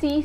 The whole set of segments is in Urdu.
30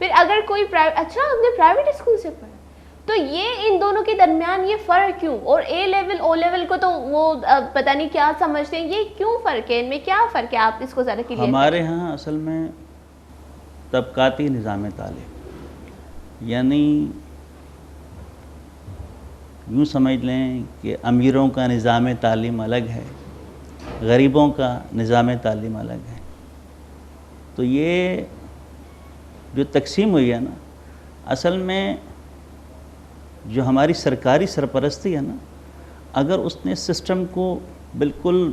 پھر اگر کوئی اچھا آپ نے پرائیویٹ اسکول سے پڑھا تو یہ ان دونوں کے درمیان یہ فرق کیوں؟ اور اے لیول او لیول کو تو وہ پتہ نہیں کیا سمجھتے ہیں، یہ کیوں فرق ہے؟ ان میں کیا فرق ہے؟ آپ اس کو ذرا کلیئر. ہمارے ہاں اصل میں طبقاتی نظام تعلیم، یعنی یوں سمجھ لیں کہ امیروں کا نظام تعلیم الگ ہے، غریبوں کا نظام تعلیم الگ ہے. تو یہ جو تقسیم ہوئی ہے نا، اصل میں جو ہماری سرکاری سرپرستی ہے نا، اگر اس نے سسٹم کو بالکل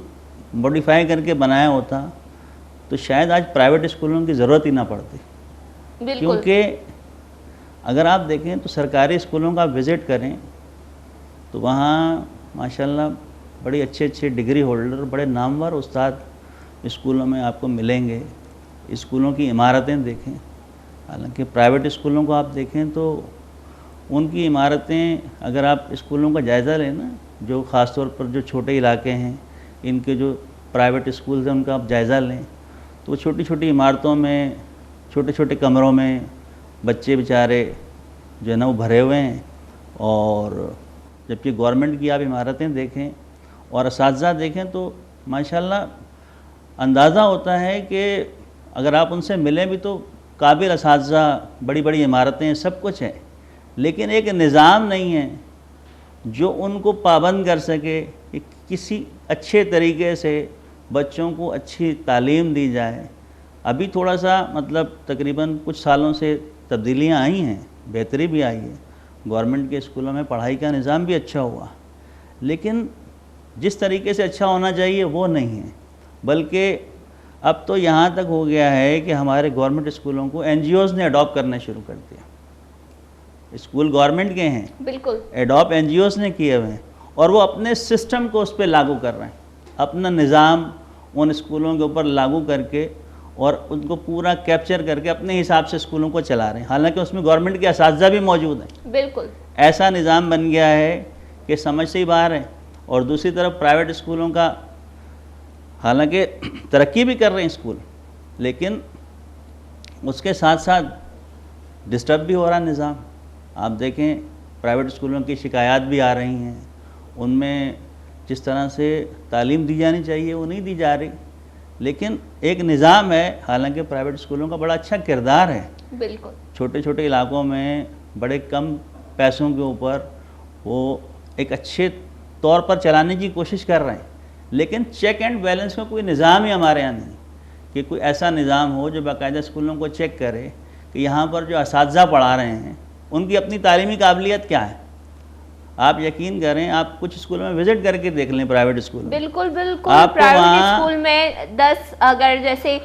موڈیفائی کر کے بنایا ہوتا تو شاید آج پرائیویٹ اسکولوں کی ضرورت ہی نہ پڑتی. کیونکہ اگر آپ دیکھیں تو سرکاری اسکولوں کا آپ وزٹ کریں تو وہاں ماشاءاللہ بڑی اچھے ڈگری ہولڈر، بڑے نامور استاد اسکولوں میں آپ کو ملیں گے. اسکولوں کی عمارتیں دیکھیں، حالانکہ پرائیویٹ اسکولوں کو آپ دیکھیں تو ان کی عمارتیں، اگر آپ اسکولوں کا جائزہ لیں نا، جو خاص طور پر جو چھوٹے علاقے ہیں ان کے جو پرائیویٹ اسکولز ہیں ان کا آپ جائزہ لیں تو وہ چھوٹی عمارتوں میں، چھوٹے کمروں میں بچے بیچارے جو ہے نا وہ بھرے ہوئے ہیں. اور جبکہ گورنمنٹ کی آپ عمارتیں دیکھیں اور اساتذہ دیکھیں تو ماشاءاللہ اندازہ ہوتا ہے کہ اگر آپ ان سے ملیں بھی تو قابل اساتذہ، بڑی عمارتیں، سب کچھ ہے، لیکن ایک نظام نہیں ہے جو ان کو پابند کر سکے کہ کسی اچھے طریقے سے بچوں کو اچھی تعلیم دی جائے. ابھی تھوڑا سا مطلب تقریباً کچھ سالوں سے تبدیلیاں آئی ہیں، بہتری بھی آئی ہے، گورنمنٹ کے اسکولوں میں پڑھائی کا نظام بھی اچھا ہوا، لیکن جس طریقے سے اچھا ہونا چاہیے وہ نہیں ہے. بلکہ اب تو یہاں تک ہو گیا ہے کہ ہمارے گورنمنٹ اسکولوں کو این جی اوز نے اڈاپٹ کرنا شروع کر دیا. اسکول گورنمنٹ کے ہیں، بالکل اڈاپٹ این جی اوز نے کیے ہوئے ہیں، اور وہ اپنے سسٹم کو اس پہ لاگو کر رہے ہیں، اپنا نظام ان اسکولوں کے اوپر لاگو کر کے اور ان کو پورا کیپچر کر کے اپنے حساب سے اسکولوں کو چلا رہے ہیں. حالانکہ اس میں گورنمنٹ کے اساتذہ بھی موجود ہیں. بالکل ایسا نظام بن گیا ہے کہ سمجھ سے ہی باہر ہے. اور دوسری طرف پرائیویٹ اسکولوں کا، حالانکہ ترقی بھی کر رہے ہیں اسکول، لیکن اس کے ساتھ ساتھ ڈسٹرب بھی ہو رہا نظام. آپ دیکھیں پرائیویٹ اسکولوں کی شکایات بھی آ رہی ہیں، ان میں جس طرح سے تعلیم دی جانی چاہیے وہ نہیں دی جا رہی. لیکن ایک نظام ہے، حالانکہ پرائیویٹ اسکولوں کا بڑا اچھا کردار ہے. بالکل چھوٹے علاقوں میں بڑے کم پیسوں کے اوپر وہ ایک اچھے طور پر چلانے کی کوشش کر رہے ہیں، لیکن چیک اینڈ بیلنس کا کوئی نظام ہی ہمارے یہاں نہیں کہ کوئی ایسا نظام ہو جو باقاعدہ اسکولوں کو چیک کرے کہ یہاں پر جو اساتذہ پڑھا رہے ہیں ان کی اپنی تعلیمی قابلیت کیا ہے. آپ یقین کریں، آپ کچھ اسکولوں میں وزٹ کر کے دیکھ لیں پرائیویٹ اسکول. بالکل پرائیویٹ اسکول میں 10 اگر جیسے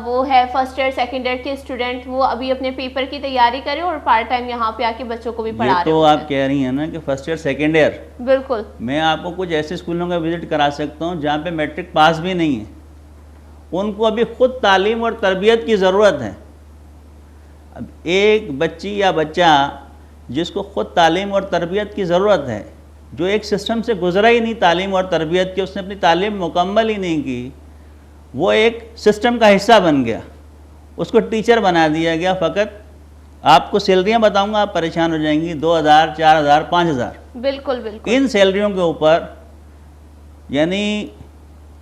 وہ ہے فرسٹ ایئر سیکنڈ ایئر کے اسٹوڈنٹ، وہ ابھی اپنے پیپر کی تیاری کریں اور پارٹ ٹائم یہاں پہ آ کے بچوں کو بھی پڑھا رہے ہیں. تو آپ کہہ رہی ہیں نا کہ فرسٹ ایئر سیکنڈ ایئر، بالکل میں آپ کو کچھ ایسے اسکولوں کا وزٹ کرا سکتا ہوں جہاں پہ میٹرک پاس بھی نہیں ہے. ان کو ابھی خود تعلیم اور تربیت کی ضرورت ہے. اب ایک بچی یا بچہ جس کو خود تعلیم اور تربیت کی ضرورت ہے، جو ایک سسٹم سے گزرا ہی نہیں تعلیم اور تربیت کی، اس نے اپنی تعلیم مکمل ہی نہیں کی، وہ ایک سسٹم کا حصہ بن گیا، اس کو ٹیچر بنا دیا گیا. فقط آپ کو سیلریاں بتاؤں گا، آپ پریشان ہو جائیں گی، 2000 4000 5000. بالکل ان سیلریوں کے اوپر، یعنی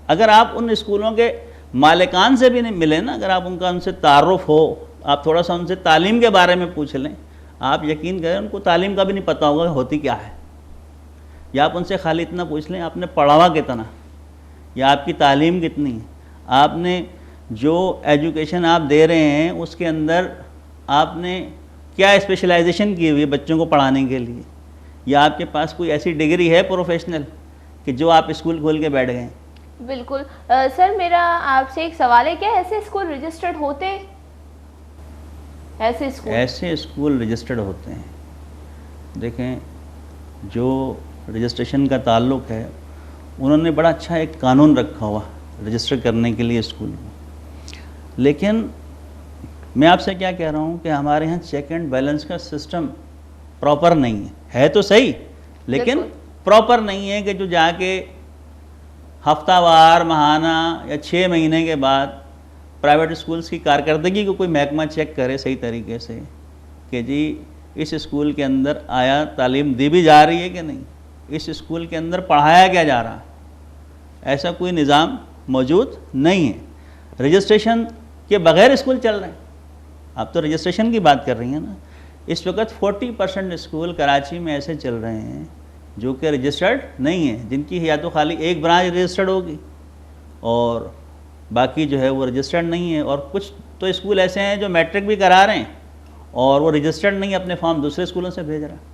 اگر آپ ان اسکولوں کے مالکان سے بھی نہیں ملے نا، اگر آپ ان سے تعارف ہو، آپ تھوڑا سا ان سے تعلیم کے بارے میں پوچھ لیں، آپ یقین کریں ان کو تعلیم کا بھی نہیں پتہ ہوگا ہوتی کیا ہے. یا آپ ان سے خالی اتنا پوچھ لیں آپ نے پڑھا ہوا کتنا، یا آپ کی تعلیم کتنی ہے، آپ نے جو ایجوکیشن آپ دے رہے ہیں اس کے اندر آپ نے کیا اسپیشلائزیشن کی ہوئی ہے بچوں کو پڑھانے کے لیے، یا آپ کے پاس کوئی ایسی ڈگری ہے پروفیشنل کہ جو آپ اسکول کھول کے بیٹھ گئے ہیں. بالکل سر، میرا آپ سے ایک سوال ہے، کیا ایسے اسکول رجسٹرڈ ہوتے ہیں؟ ایسے اسکول رجسٹرڈ ہوتے ہیں. دیکھیں، جو رجسٹریشن کا تعلق ہے انہوں نے بڑا اچھا ایک قانون رکھا ہوا رجسٹر کرنے کے لیے اسکول میں، لیکن میں آپ سے کیا کہہ رہا ہوں کہ ہمارے ہاں چیک اینڈ بیلنس کا سسٹم پراپر نہیں ہے تو صحیح، لیکن پراپر نہیں ہے کہ جو جا کے ہفتہ وار، ماہانہ یا 6 مہینے کے بعد پرائیویٹ اسکولس کی کارکردگی کو کوئی محکمہ چیک کرے صحیح طریقے سے کہ جی اس اسکول کے اندر آیا تعلیم دی بھی جا رہی ہے کہ نہیں, اس اسکول کے اندر پڑھایا کیا جا رہا ہے, ایسا کوئی نظام موجود نہیں ہے. رجسٹریشن کے بغیر اسکول چل رہے ہیں. آپ تو رجسٹریشن کی بات کر رہی ہیں نا. اس وقت 40% اسکول کراچی میں ایسے چل رہے ہیں جو کہ رجسٹرڈ نہیں ہیں, جن کی یا تو خالی ایک برانچ رجسٹرڈ ہوگی اور باقی جو ہے وہ رجسٹرڈ نہیں ہے, اور کچھ تو اسکول ایسے ہیں جو میٹرک بھی کرا رہے ہیں اور وہ رجسٹرڈ نہیں, اپنے فارم دوسرے اسکولوں سے بھیج رہا ہے.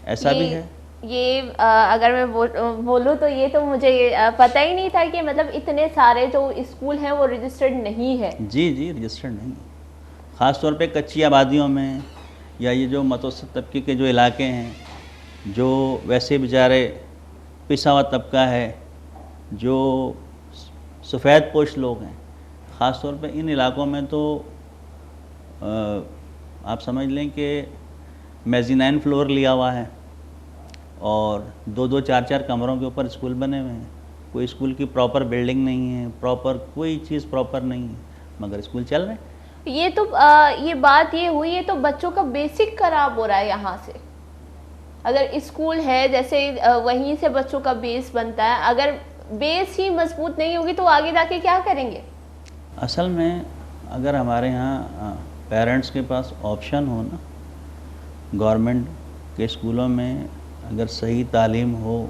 ایسا بھی ہے. یہ اگر میں بولوں تو یہ تو مجھے پتہ ہی نہیں تھا کہ مطلب اتنے سارے جو اسکول ہیں وہ رجسٹرڈ نہیں ہے. جی رجسٹرڈ نہیں, خاص طور پہ کچی آبادیوں میں یا یہ جو متوسط طبقے کے جو علاقے ہیں, جو ویسے بیچارے پسا ہوا طبقہ ہے, جو سفید پوش لوگ ہیں, خاص طور پہ ان علاقوں میں تو آپ سمجھ لیں کہ میزینائن فلور لیا ہوا ہے اور 2-2 4-4 کمروں کے اوپر اسکول بنے ہوئے ہیں. کوئی اسکول کی پراپر بلڈنگ نہیں ہے, پراپر کوئی چیز پراپر نہیں ہے, مگر اسکول چل رہے ہیں. یہ تو یہ بات یہ ہوئی ہے تو بچوں کا بیسک خراب ہو رہا ہے یہاں سے. اگر اسکول ہے جیسے وہیں سے بچوں کا بیس بنتا ہے, اگر بیس ہی مضبوط نہیں ہوگی تو آگے جا کے کیا کریں گے؟ اصل میں اگر ہمارے ہاں پیرنٹس کے پاس آپشن ہو نا, گورنمنٹ کے اسکولوں میں اگر صحیح تعلیم ہو,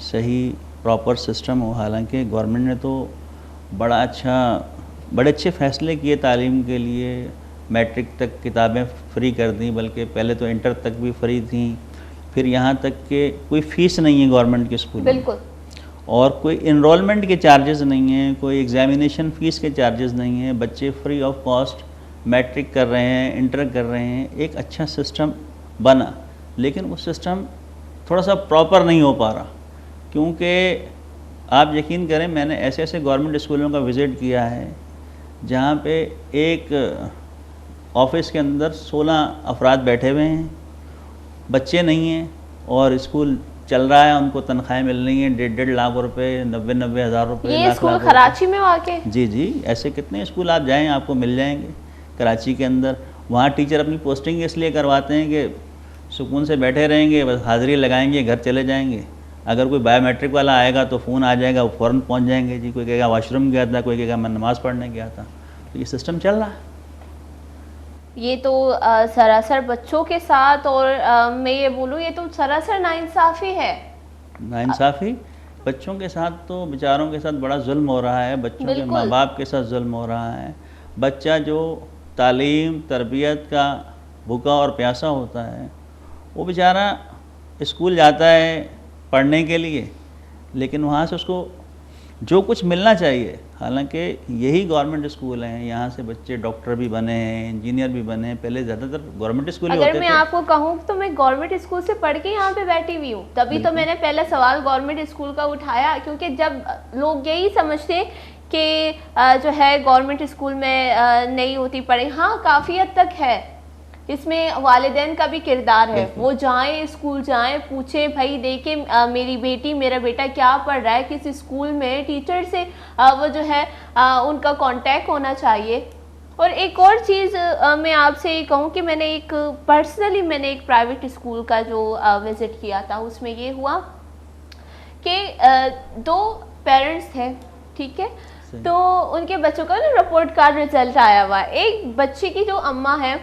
صحیح پراپر سسٹم ہو, حالانکہ گورنمنٹ نے تو بڑے اچھے فیصلے کیے تعلیم کے لیے. میٹرک تک کتابیں فری کر دیں, بلکہ پہلے تو انٹر تک بھی فری تھیں, پھر یہاں تک کہ کوئی فیس نہیں ہے گورنمنٹ کے اسکول میں, بالکل, اور کوئی انرولمنٹ کے چارجز نہیں ہیں, کوئی ایگزامینیشن فیس کے چارجز نہیں ہیں. بچے فری آف کاسٹ میٹرک کر رہے ہیں, انٹر کر رہے ہیں. ایک اچھا سسٹم بنا, لیکن وہ سسٹم تھوڑا سا پراپر نہیں ہو پا رہا. کیونکہ آپ یقین کریں, میں نے ایسے ایسے گورنمنٹ اسکولوں کا وزٹ کیا ہے جہاں پہ ایک آفس کے اندر 16 افراد بیٹھے ہوئے ہیں, بچے نہیں ہیں, اور اسکول چل رہا ہے, ان کو تنخواہیں مل رہی ہیں 1.5 لاکھ روپے, 90 ہزار روپے. یہ اسکول کراچی میں واقع؟ جی ایسے کتنے اسکول آپ جائیں آپ کو مل جائیں گے کراچی کے اندر. وہاں ٹیچر اپنی پوسٹنگ اس لیے کرواتے ہیں کہ سکون سے بیٹھے رہیں گے, بس حاضری لگائیں گے, گھر چلے جائیں گے. اگر کوئی بایو میٹرک والا آئے گا تو فون آ جائے گا, وہ فوراً پہنچ جائیں گے. جی کوئی کہے گا واش روم گیا تھا, کوئی کہے گا میں نماز پڑھنے گیا تھا. تو یہ سسٹم چل رہا ہے. یہ تو سراسر بچوں کے ساتھ, اور میں یہ بولوں یہ تو سراسر ناانصافی ہے. ناانصافی بچوں کے ساتھ تو بیچاروں کے ساتھ بڑا ظلم ہو رہا ہے, بچوں کے ماں باپ کے ساتھ ظلم ہو رہا ہے. بچہ جو تعلیم تربیت کا بھوکا اور پیاسا ہوتا ہے, وہ بیچارہ اسکول جاتا ہے پڑھنے کے لیے, لیکن وہاں سے اس کو جو کچھ ملنا چاہیے, حالانکہ یہی گورنمنٹ اسکول ہیں, یہاں سے بچے ڈاکٹر بھی بنے ہیں, انجینئر بھی بنے ہیں. پہلے زیادہ تر گورنمنٹ اسکول ہی ہوتے تھے. اگر میں آپ کو کہوں تو میں گورنمنٹ اسکول سے پڑھ کے یہاں پہ بیٹھی ہوئی ہوں, تبھی تو میں نے پہلا سوال گورنمنٹ اسکول کا اٹھایا, کیونکہ جب لوگ یہی سمجھتے کہ جو ہے گورنمنٹ اسکول میں نہیں ہوتی پڑھائی. ہاں کافی حد تک ہے, اس میں والدین کا بھی کردار ہے. وہ جائیں اسکول جائیں, پوچھیں بھائی دیکھیں میری بیٹی میرا بیٹا کیا پڑھ رہا ہے, کس اسکول میں, ٹیچر سے وہ جو ہے ان کا کانٹیکٹ ہونا چاہیے. اور ایک اور چیز میں آپ سے یہ کہوں کہ میں نے ایک پرائیویٹ اسکول کا جو وزٹ کیا تھا, اس میں یہ ہوا کہ 2 پیرنٹس تھے, ٹھیک ہے, تو ان کے بچوں کا رپورٹ کارڈ رزلٹ آیا ہوا ہے. ایک بچے کی جو اماں ہے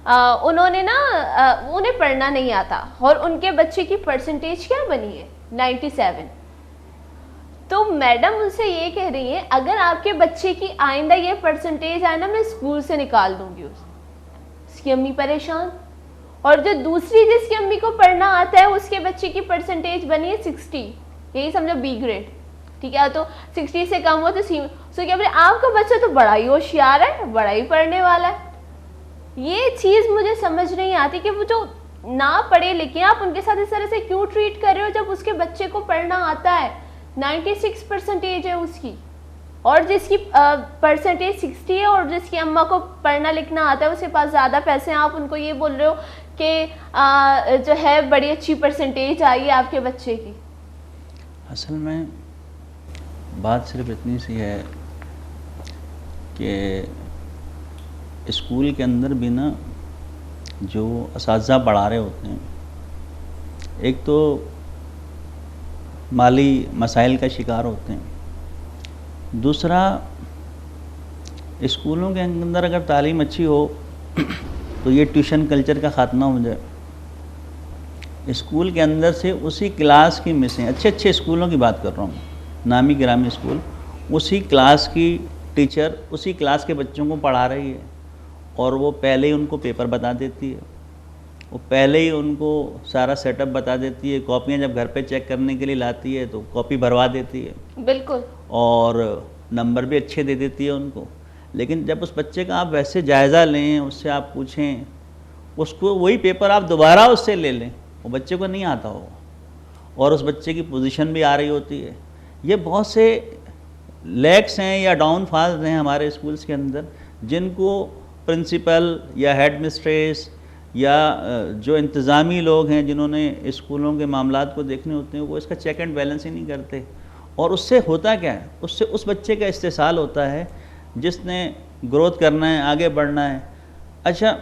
انہوں نے انہیں پڑھنا نہیں آتا, اور ان کے بچے کی پرسنٹیج کیا بنی ہے 97. تو میڈم ان سے یہ کہہ رہی ہیں اگر آپ کے بچے کی آئندہ یہ پرسنٹیج آئے نا, میں اسکول سے نکال دوں گی. اس کی امی پریشان, اور جو دوسری جس کی امی کو پڑھنا آتا ہے اس کے بچے کی پرسنٹیج بنی ہے 60, یہی سمجھو B گریڈ, ٹھیک ہے, تو 60 سے کم ہو تو کیا بولے آپ کا بچہ تو بڑا ہی ہوشیار ہے, بڑا ہی پڑھنے والا ہے. یہ چیز مجھے سمجھ نہیں آتی کہ وہ جو نہ پڑھے لکھے آپ ان کے ساتھ اس طرح سے کیوں ٹریٹ کر رہے ہو, جب اس کے بچے کو پڑھنا آتا ہے, 96% ہے اس کی, اور جس کی پرسنٹیج 60 ہے, اور جس کی اماں کو پڑھنا لکھنا آتا ہے, اس کے پاس زیادہ پیسے ہیں, آپ ان کو یہ بول رہے ہو کہ جو ہے بڑی اچھی پرسنٹیج آئی ہے آپ کے بچے کی. اصل میں بات صرف اتنی سی ہے کہ اسکول کے اندر بھی نا جو اساتذہ پڑھا رہے ہوتے ہیں، ایک تو مالی مسائل کا شکار ہوتے ہیں، دوسرا اسکولوں کے اندر اگر تعلیم اچھی ہو تو یہ ٹیوشن کلچر کا خاتمہ ہو جائے. اسکول کے اندر سے اسی کلاس کی مسیں، اچھے اچھے اسکولوں کی بات کر رہا ہوں، نامی گرامی اسکول، اسی کلاس کی ٹیچر اسی کلاس کے بچوں کو پڑھا رہی ہے اور وہ پہلے ہی ان کو پیپر بتا دیتی ہے، وہ پہلے ہی ان کو سارا سیٹ اپ بتا دیتی ہے، کاپیاں جب گھر پہ چیک کرنے کے لیے لاتی ہے تو کاپی بھروا دیتی ہے. بالکل. اور نمبر بھی اچھے دے دیتی ہے ان کو. لیکن جب اس بچے کا آپ ویسے جائزہ لیں، اس سے آپ پوچھیں، اس کو وہی پیپر آپ دوبارہ اس سے لے لیں، وہ بچے کو نہیں آتا ہوگا اور اس بچے کی پوزیشن بھی آ رہی ہوتی ہے. یہ بہت سے لیکس ہیں یا ڈاؤن فالز ہیں ہمارے اسکولس کے اندر، جن کو پرنسپل یا ہیڈ مسٹریس یا جو انتظامی لوگ ہیں جنہوں نے اسکولوں کے معاملات کو دیکھنے ہوتے ہیں، وہ اس کا چیک اینڈ بیلنس ہی نہیں کرتے. اور اس سے ہوتا کیا ہے؟ اس سے اس بچے کا استحصال ہوتا ہے جس نے گروتھ کرنا ہے، آگے بڑھنا ہے. اچھا،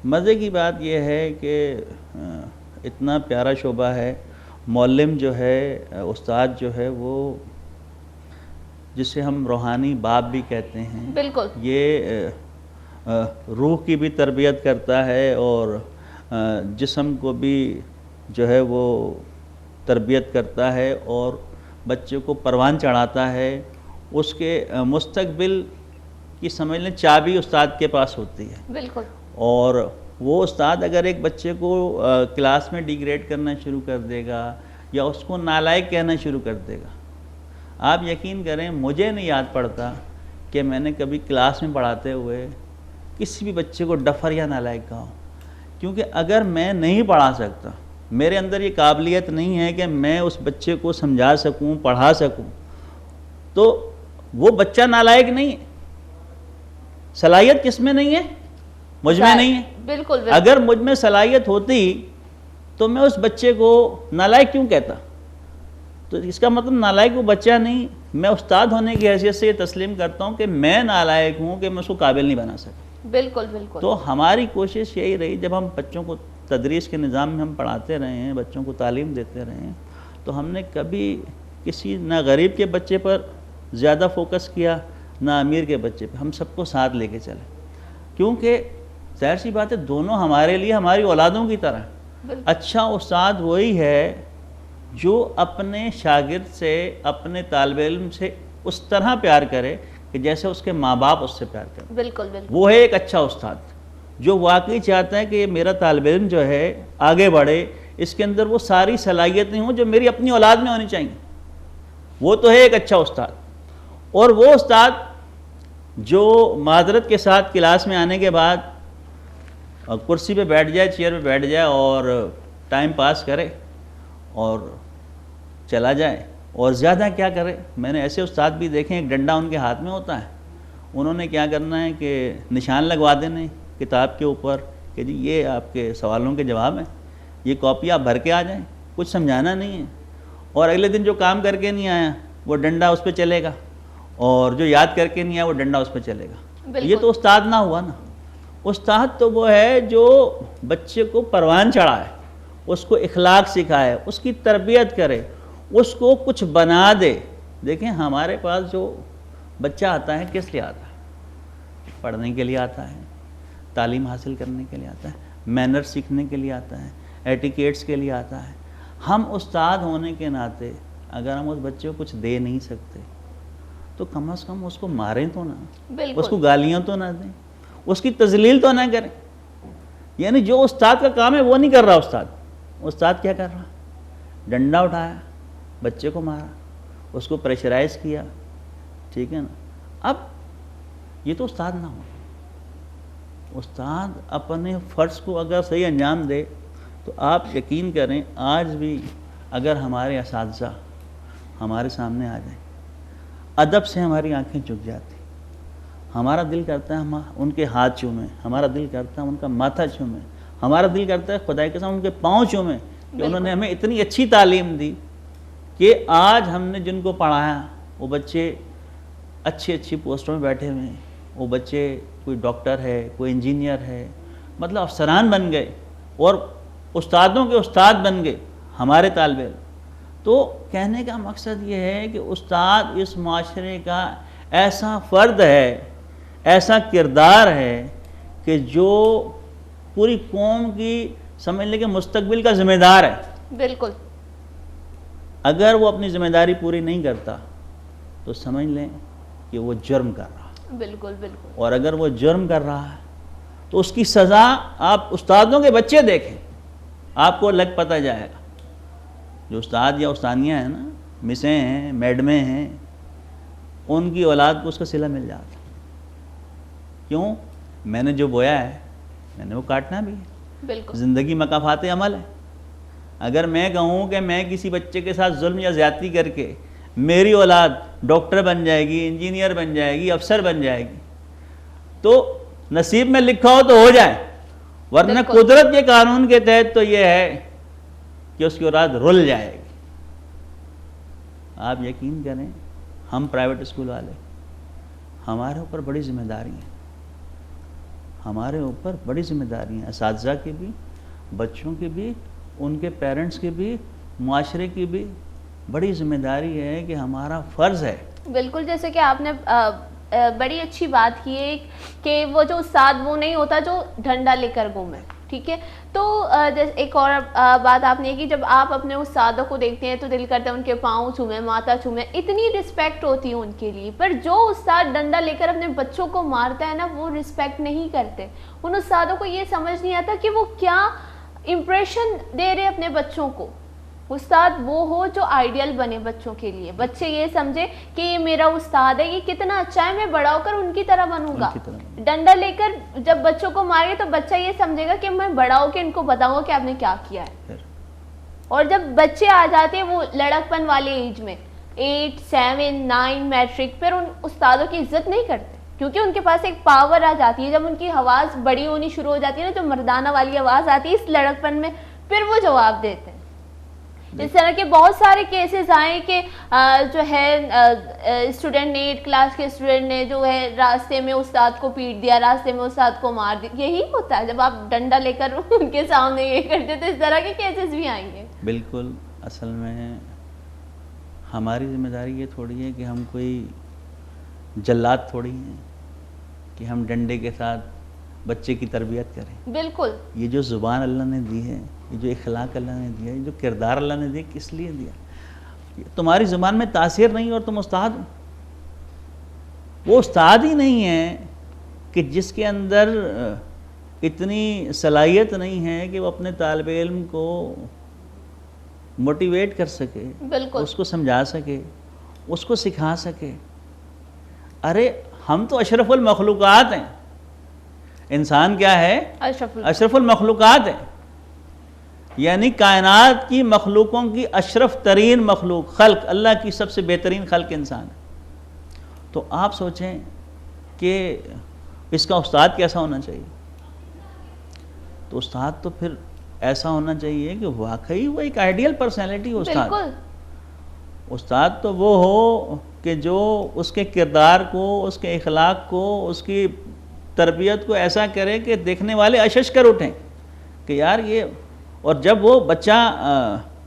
مزے کی بات یہ ہے کہ اتنا پیارا شعبہ ہے، معلم جو ہے، استاد جو ہے، وہ جسے ہم روحانی باپ بھی کہتے ہیں. بالکل. یہ روح کی بھی تربیت کرتا ہے اور جسم کو بھی جو ہے وہ تربیت کرتا ہے اور بچے کو پروان چڑھاتا ہے. اس کے مستقبل کی سمجھ لیں چابی استاد کے پاس ہوتی ہے. بالکل. اور وہ استاد اگر ایک بچے کو کلاس میں ڈیگریڈ کرنا شروع کر دے گا یا اس کو نالائق کہنا شروع کر دے گا، آپ یقین کریں مجھے نہیں یاد پڑتا کہ میں نے کبھی کلاس میں پڑھاتے ہوئے کسی بھی بچے کو ڈفر یا نالائق کہا ہوں. کیونکہ اگر میں نہیں پڑھا سکتا، میرے اندر یہ قابلیت نہیں ہے کہ میں اس بچے کو سمجھا سکوں، پڑھا سکوں، تو وہ بچہ نالائق نہیں ہے. صلاحیت کس میں نہیں ہے؟ مجھ میں نہیں ہے. بالکل. اگر مجھ میں صلاحیت ہوتی تو میں اس بچے کو نالائق کیوں کہتا؟ تو اس کا مطلب نالائق وہ بچہ نہیں. میں استاد ہونے کی حیثیت سے یہ تسلیم کرتا ہوں کہ میں نالائق ہوں کہ میں اس کو قابل نہیں بنا سکتا. بالکل بالکل. تو ہماری کوشش یہی رہی، جب ہم بچوں کو تدریس کے نظام میں ہم پڑھاتے رہے ہیں، بچوں کو تعلیم دیتے رہے ہیں، تو ہم نے کبھی کسی نہ غریب کے بچے پر زیادہ فوکس کیا نہ امیر کے بچے پہ. ہم سب کو ساتھ لے کے چلے، کیونکہ ظاہر سی بات ہے دونوں ہمارے لیے ہماری اولادوں کی طرح. اچھا استاد وہی ہے جو اپنے شاگرد سے، اپنے طالب علم سے اس طرح پیار کرے کہ جیسے اس کے ماں باپ اس سے پیار کریں. بالکل بالکل. وہ ہے ایک اچھا استاد جو واقعی چاہتا ہے کہ میرا طالب علم جو ہے آگے بڑھے، اس کے اندر وہ ساری صلاحیتیں ہوں جو میری اپنی اولاد میں ہونی چاہیے. وہ تو ہے ایک اچھا استاد. اور وہ استاد جو معذرت کے ساتھ کلاس میں آنے کے بعد کرسی پہ بیٹھ جائے، چیئر پہ بیٹھ جائے اور ٹائم پاس کرے اور چلا جائے، اور زیادہ کیا کرے. میں نے ایسے استاد بھی دیکھے، ایک ڈنڈا ان کے ہاتھ میں ہوتا ہے، انہوں نے کیا کرنا ہے کہ نشان لگوا دینے کتاب کے اوپر کہ جی یہ آپ کے سوالوں کے جواب ہیں، یہ کاپی آپ بھر کے آ جائیں، کچھ سمجھانا نہیں ہے. اور اگلے دن جو کام کر کے نہیں آیا وہ ڈنڈا اس پہ چلے گا، اور جو یاد کر کے نہیں آیا وہ ڈنڈا اس پہ چلے گا. یہ تو استاد نہ ہوا نا. استاد تو وہ ہے جو بچے کو پروان چڑھائے، اس کو اخلاق سکھائے، اس کی تربیت کرے، اس کو کچھ بنا دے. دیکھیں ہمارے پاس جو بچہ آتا ہے کس لیے آتا ہے؟ پڑھنے کے لیے آتا ہے، تعلیم حاصل کرنے کے لیے آتا ہے، مینر سیکھنے کے لیے آتا ہے، ایٹیکیٹس کے لیے آتا ہے. ہم استاد ہونے کے ناطے اگر ہم اس بچے کو کچھ دے نہیں سکتے تو کم از کم اس کو ماریں تو نہ، اس کو گالیاں تو نہ دیں، اس کی تذلیل تو نہ کریں. یعنی جو استاد کا کام ہے وہ نہیں کر رہا استاد کیا کر رہا؟ ڈنڈا اٹھایا، بچے کو مارا، اس کو پریشرائز کیا. ٹھیک ہے نا. اب یہ تو استاد نہ ہو. استاد اپنے فرض کو اگر صحیح انجام دے تو آپ یقین کریں آج بھی اگر ہمارے اساتذہ ہمارے سامنے آ جائیں، ادب سے ہماری آنکھیں جھک جاتی، ہمارا دل کرتا ہے ہم ان کے ہاتھ چومیں، ہمارا دل کرتا ہے ان کا ماتھا چومیں، ہمارا دل کرتا ہے خدا کے سامنے ان کے پاؤں چومیں کہ انہوں نے ہمیں اتنی اچھی تعلیم دی کہ آج ہم نے جن کو پڑھایا وہ بچے اچھی پوسٹوں میں بیٹھے ہوئے ہیں، وہ بچے کوئی ڈاکٹر ہے، کوئی انجینئر ہے، مطلب افسران بن گئے اور استادوں کے استاد بن گئے ہمارے طالب علم۔ تو کہنے کا مقصد یہ ہے کہ استاد اس معاشرے کا ایسا فرد ہے، ایسا کردار ہے کہ جو پوری قوم کی سمجھ لیں کہ مستقبل کا ذمہ دار ہے۔ بالکل۔ اگر وہ اپنی ذمہ داری پوری نہیں کرتا تو سمجھ لیں کہ وہ جرم کر رہا ہے۔ بالکل بالکل۔ اور اگر وہ جرم کر رہا ہے تو اس کی سزا آپ استادوں کے بچے دیکھیں، آپ کو لگ پتہ جائے گا۔ جو استاد یا استانیاں ہیں نا، مسیں ہیں، میڈمیں ہیں، ان کی اولاد کو اس کا صلہ مل جاتا۔ کیوں؟ میں نے جو بویا ہے میں نے وہ کاٹنا بھی ہے۔ بالکل۔ زندگی مکافات عمل ہے۔ اگر میں کہوں کہ میں کسی بچے کے ساتھ ظلم یا زیادتی کر کے میری اولاد ڈاکٹر بن جائے گی، انجینئر بن جائے گی، افسر بن جائے گی، تو نصیب میں لکھا ہو تو ہو جائے، ورنہ بالکل۔ قدرت کے قانون کے تحت تو یہ ہے کہ اس کی اولاد رل جائے گی۔ آپ یقین کریں، ہم پرائیویٹ اسکول والے، ہمارے اوپر بڑی ذمہ داری ہیں، ہمارے اوپر بڑی ذمہ داری ہیں، اساتذہ کی بھی، بچوں کی بھی، ان کے پیرنٹس کی بھی، معاشرے کی بھی بڑی ذمہ داری ہے کہ ہمارا فرض ہے۔ بالکل، جیسے کہ آپ نے بڑی اچھی بات کی ہے کہ وہ جو استاد وہ نہیں ہوتا جو ڈنڈا لے کر گھومے، ٹھیک ہے۔ تو ایک اور بات آپ نے کی، جب آپ اپنے استادوں کو دیکھتے ہیں تو دل کرتا ہے ان کے پاؤں چھومیں، ماتھا چھومیں، اتنی رسپیکٹ ہوتی ہے ان کے لیے، پر جو استاد ڈنڈا لے کر اپنے بچوں کو مارتا ہے نا، وہ رسپیکٹ نہیں کرتے۔ ان استادوں کو یہ سمجھ نہیں آتا کہ وہ کیا امپریشن دے رہے اپنے بچوں کو۔ استاد وہ ہو جو آئیڈیل بنے بچوں کے لیے، بچے یہ سمجھے کہ یہ میرا استاد ہے، یہ کتنا اچھا ہے، میں بڑا ہو کر ان کی طرح بنوں گا۔ ڈنڈا لے کر جب بچوں کو مارے تو بچہ یہ سمجھے گا کہ میں بڑا ہو کے ان کو بتاؤں گا کہ آپ نے کیا کیا ہے۔ اور جب بچے آ جاتے ہیں وہ لڑک پن والے ایج میں، 8, 7, 9 میٹرک، پھر ان استادوں کی عزت نہیں کرتے، کیونکہ ان کے پاس ایک پاور آ جاتی ہے۔ جب ان کی آواز بڑی ہونی شروع ہو جاتی ہے نا، جو مردانہ والی آواز آتی ہے اس لڑک پن میں، پھر وہ جواب دیتے ہیں۔ اس طرح کے بہت سارے کیسز آئے کہ جو ہے اسٹوڈنٹ نے، 8 کلاس کے اسٹوڈنٹ نے جو ہے راستے میں استاد کو پیٹ دیا، راستے میں استاد کو مار دیا۔ یہی ہوتا ہے جب آپ ڈنڈا لے کر ان کے سامنے یہ کرتے، تو اس طرح کے کیسز بھی آئیں گے۔ بالکل، اصل میں ہماری ذمہ داری یہ تھوڑی ہے کہ ہم کوئی جلاد تھوڑی ہیں کہ ہم ڈنڈے کے ساتھ بچے کی تربیت کریں۔ بالکل۔ یہ جو زبان اللہ نے دی ہے، یہ جو اخلاق اللہ نے دیا ہے، جو کردار اللہ نے دیا، کس لیے دیا؟ تمہاری زبان میں تاثیر نہیں اور تم استاد ہو۔ وہ استاد ہی نہیں ہے کہ جس کے اندر اتنی صلاحیت نہیں ہے کہ وہ اپنے طالب علم کو موٹیویٹ کر سکے، بالکل، اس کو سمجھا سکے، اس کو سکھا سکے۔ ارے ہم تو اشرف المخلوقات ہیں۔ انسان کیا ہے؟ اشرف المخلوقات ہے، یعنی کائنات کی مخلوقوں کی اشرف ترین مخلوق، خلق، اللہ کی سب سے بہترین خلق انسان ہے۔ تو آپ سوچیں کہ اس کا استاد کیسا ہونا چاہیے؟ تو استاد تو پھر ایسا ہونا چاہیے کہ واقعی وہ ایک آئیڈیل پرسنالٹی ہو۔ استاد تو وہ ہو کہ جو اس کے کردار کو، اس کے اخلاق کو، اس کی تربیت کو ایسا کرے کہ دیکھنے والے اشش کر اٹھیں کہ یار یہ۔ اور جب وہ بچہ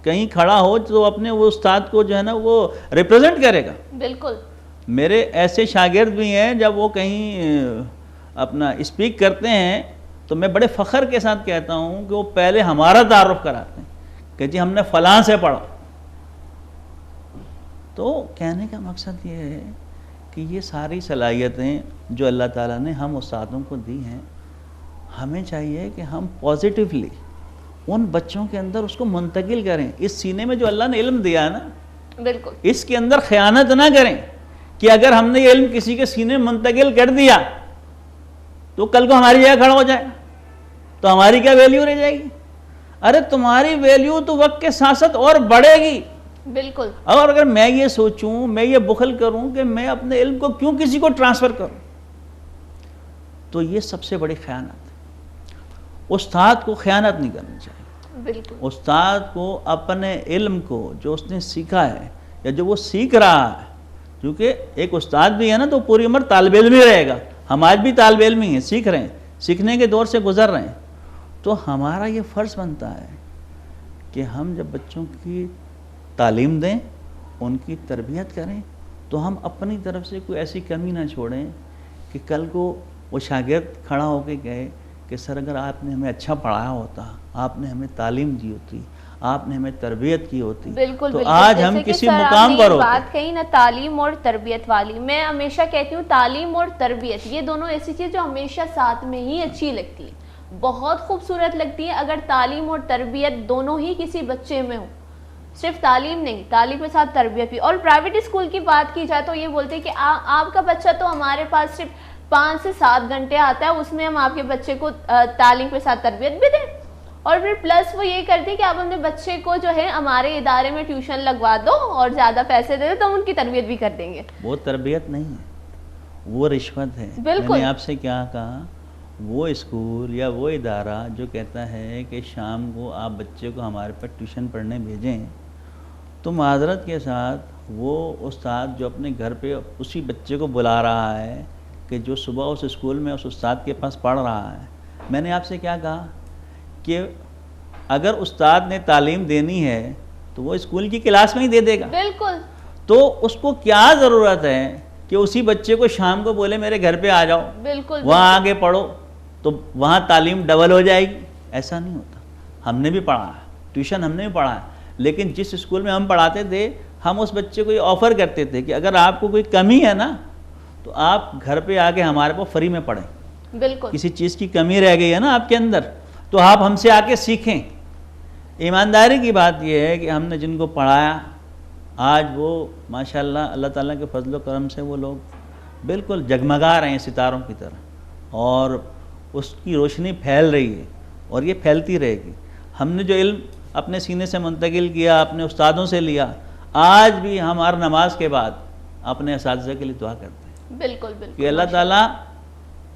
کہیں کھڑا ہو تو اپنے وہ استاد کو جو ہے نا وہ ریپرزینٹ کرے گا۔ بالکل۔ میرے ایسے شاگرد بھی ہیں، جب وہ کہیں اپنا اسپیک کرتے ہیں تو میں بڑے فخر کے ساتھ کہتا ہوں کہ وہ پہلے ہمارا تعارف کراتے ہیں کہ جی ہم نے فلاں سے پڑھا۔ تو کہنے کا مقصد یہ ہے کہ یہ ساری صلاحیتیں جو اللہ تعالیٰ نے ہم استادوں کو دی ہیں، ہمیں چاہیے کہ ہم پازیٹیولی ان بچوں کے اندر اس کو منتقل کریں۔ اس سینے میں جو اللہ نے علم دیا ہے نا، بالکل، اس کے اندر خیانت نہ کریں کہ اگر ہم نے یہ علم کسی کے سینے میں منتقل کر دیا تو کل کو ہماری جگہ کھڑا ہو جائے تو ہماری کیا ویلیو رہ جائے گی؟ ارے تمہاری ویلیو تو وقت کے ساتھ ساتھ اور بڑھے گی۔ بالکل۔ اور اگر میں یہ سوچوں، میں یہ بخل کروں کہ میں اپنے علم کو کیوں کسی کو ٹرانسفر کروں، تو یہ سب سے بڑی خیانت ہے۔ استاد کو خیانت نہیں کرنی چاہیے۔ بالکل۔ استاد کو اپنے علم کو جو اس نے سیکھا ہے یا جو وہ سیکھ رہا ہے کیونکہ ایک استاد بھی ہے نا تو پوری عمر طالب علم ہی رہے گا. ہم آج بھی طالب علم ہی ہیں, سیکھ رہے ہیں, سیکھنے کے دور سے گزر رہے ہیں. تو ہمارا یہ فرض بنتا ہے کہ ہم جب بچوں کی تعلیم دیں, ان کی تربیت کریں, تو ہم اپنی طرف سے کوئی ایسی کمی نہ چھوڑیں کہ کل کو وہ شاگرد کھڑا ہو کے کہے کہ سر اگر آپ نے ہمیں اچھا پڑھایا ہوتا, آپ نے ہمیں تعلیم دی ہوتی, آپ نے ہمیں تربیت کی ہوتی, تو آج ہم کسی مقام پر ہوتے. بات کہی نا تعلیم اور تربیت والی, میں ہمیشہ کہتی ہوں تعلیم اور تربیت یہ دونوں ایسی چیز جو ہمیشہ ساتھ میں ہی اچھی لگتی ہے, بہت خوبصورت لگتی ہے. اگر تعلیم اور تربیت دونوں ہی کسی بچے میں ہو, صرف تعلیم نہیں, تعلیم کے ساتھ تربیت بھی. اور پرائیویٹ اسکول کی بات کی جائے تو یہ بولتے ہیں کہ آپ کا بچہ تو ہمارے پاس صرف 5 سے 7 گھنٹے آتا ہے, اس میں ہم آپ کے بچے کو تعلیم کے ساتھ تربیت بھی دیں, اور پھر پلس وہ یہ کرتے ہیں کہ آپ اپنے بچے کو جو ہے ہمارے ادارے میں ٹیوشن لگوا دو اور زیادہ پیسے دے دو تو ہم ان کی تربیت بھی کر دیں گے. وہ تربیت نہیں ہے, وہ رشوت ہے. میں نے آپ سے کیا کہا, وہ اسکول یا وہ ادارہ جو کہتا ہے کہ شام کو آپ بچے کو ہمارے پاس ٹیوشن پڑھنے بھیجیں, تو معذرت کے ساتھ وہ استاد جو اپنے گھر پہ اسی بچے کو بلا رہا ہے کہ جو صبح اس اسکول میں اس استاد کے پاس پڑھ رہا ہے, میں نے آپ سے کیا کہا کہ اگر استاد نے تعلیم دینی ہے تو وہ اسکول کی کلاس میں ہی دے دے گا. بالکل. تو اس کو کیا ضرورت ہے کہ اسی بچے کو شام کو بولے میرے گھر پہ آ جاؤ, بالکل وہاں آگے پڑھو, تو وہاں تعلیم ڈبل ہو جائے گی. ایسا نہیں ہوتا. ہم نے بھی پڑھا ہے, ٹیوشن ہم نے بھی پڑھا ہے, لیکن جس اسکول میں ہم پڑھاتے تھے ہم اس بچے کو یہ آفر کرتے تھے کہ اگر آپ کو کوئی کمی ہے نا تو آپ گھر پہ آ کے ہمارے کو فری میں پڑھیں. بالکل. کسی چیز کی کمی رہ گئی ہے نا آپ کے اندر تو آپ ہم سے آ کے سیکھیں. ایمانداری کی بات یہ ہے کہ ہم نے جن کو پڑھایا آج وہ ماشاءاللہ اللہ تعالیٰ کے فضل و کرم سے وہ لوگ بالکل جگمگا رہے ہیں ستاروں کی طرح, اور اس کی روشنی پھیل رہی ہے اور یہ پھیلتی رہے گی. ہم نے جو علم اپنے سینے سے منتقل کیا, اپنے استادوں سے لیا, آج بھی ہم ہر نماز کے بعد اپنے اساتذہ کے لیے دعا کرتے ہیں. بالکل بالکل. کہ اللہ تعالیٰ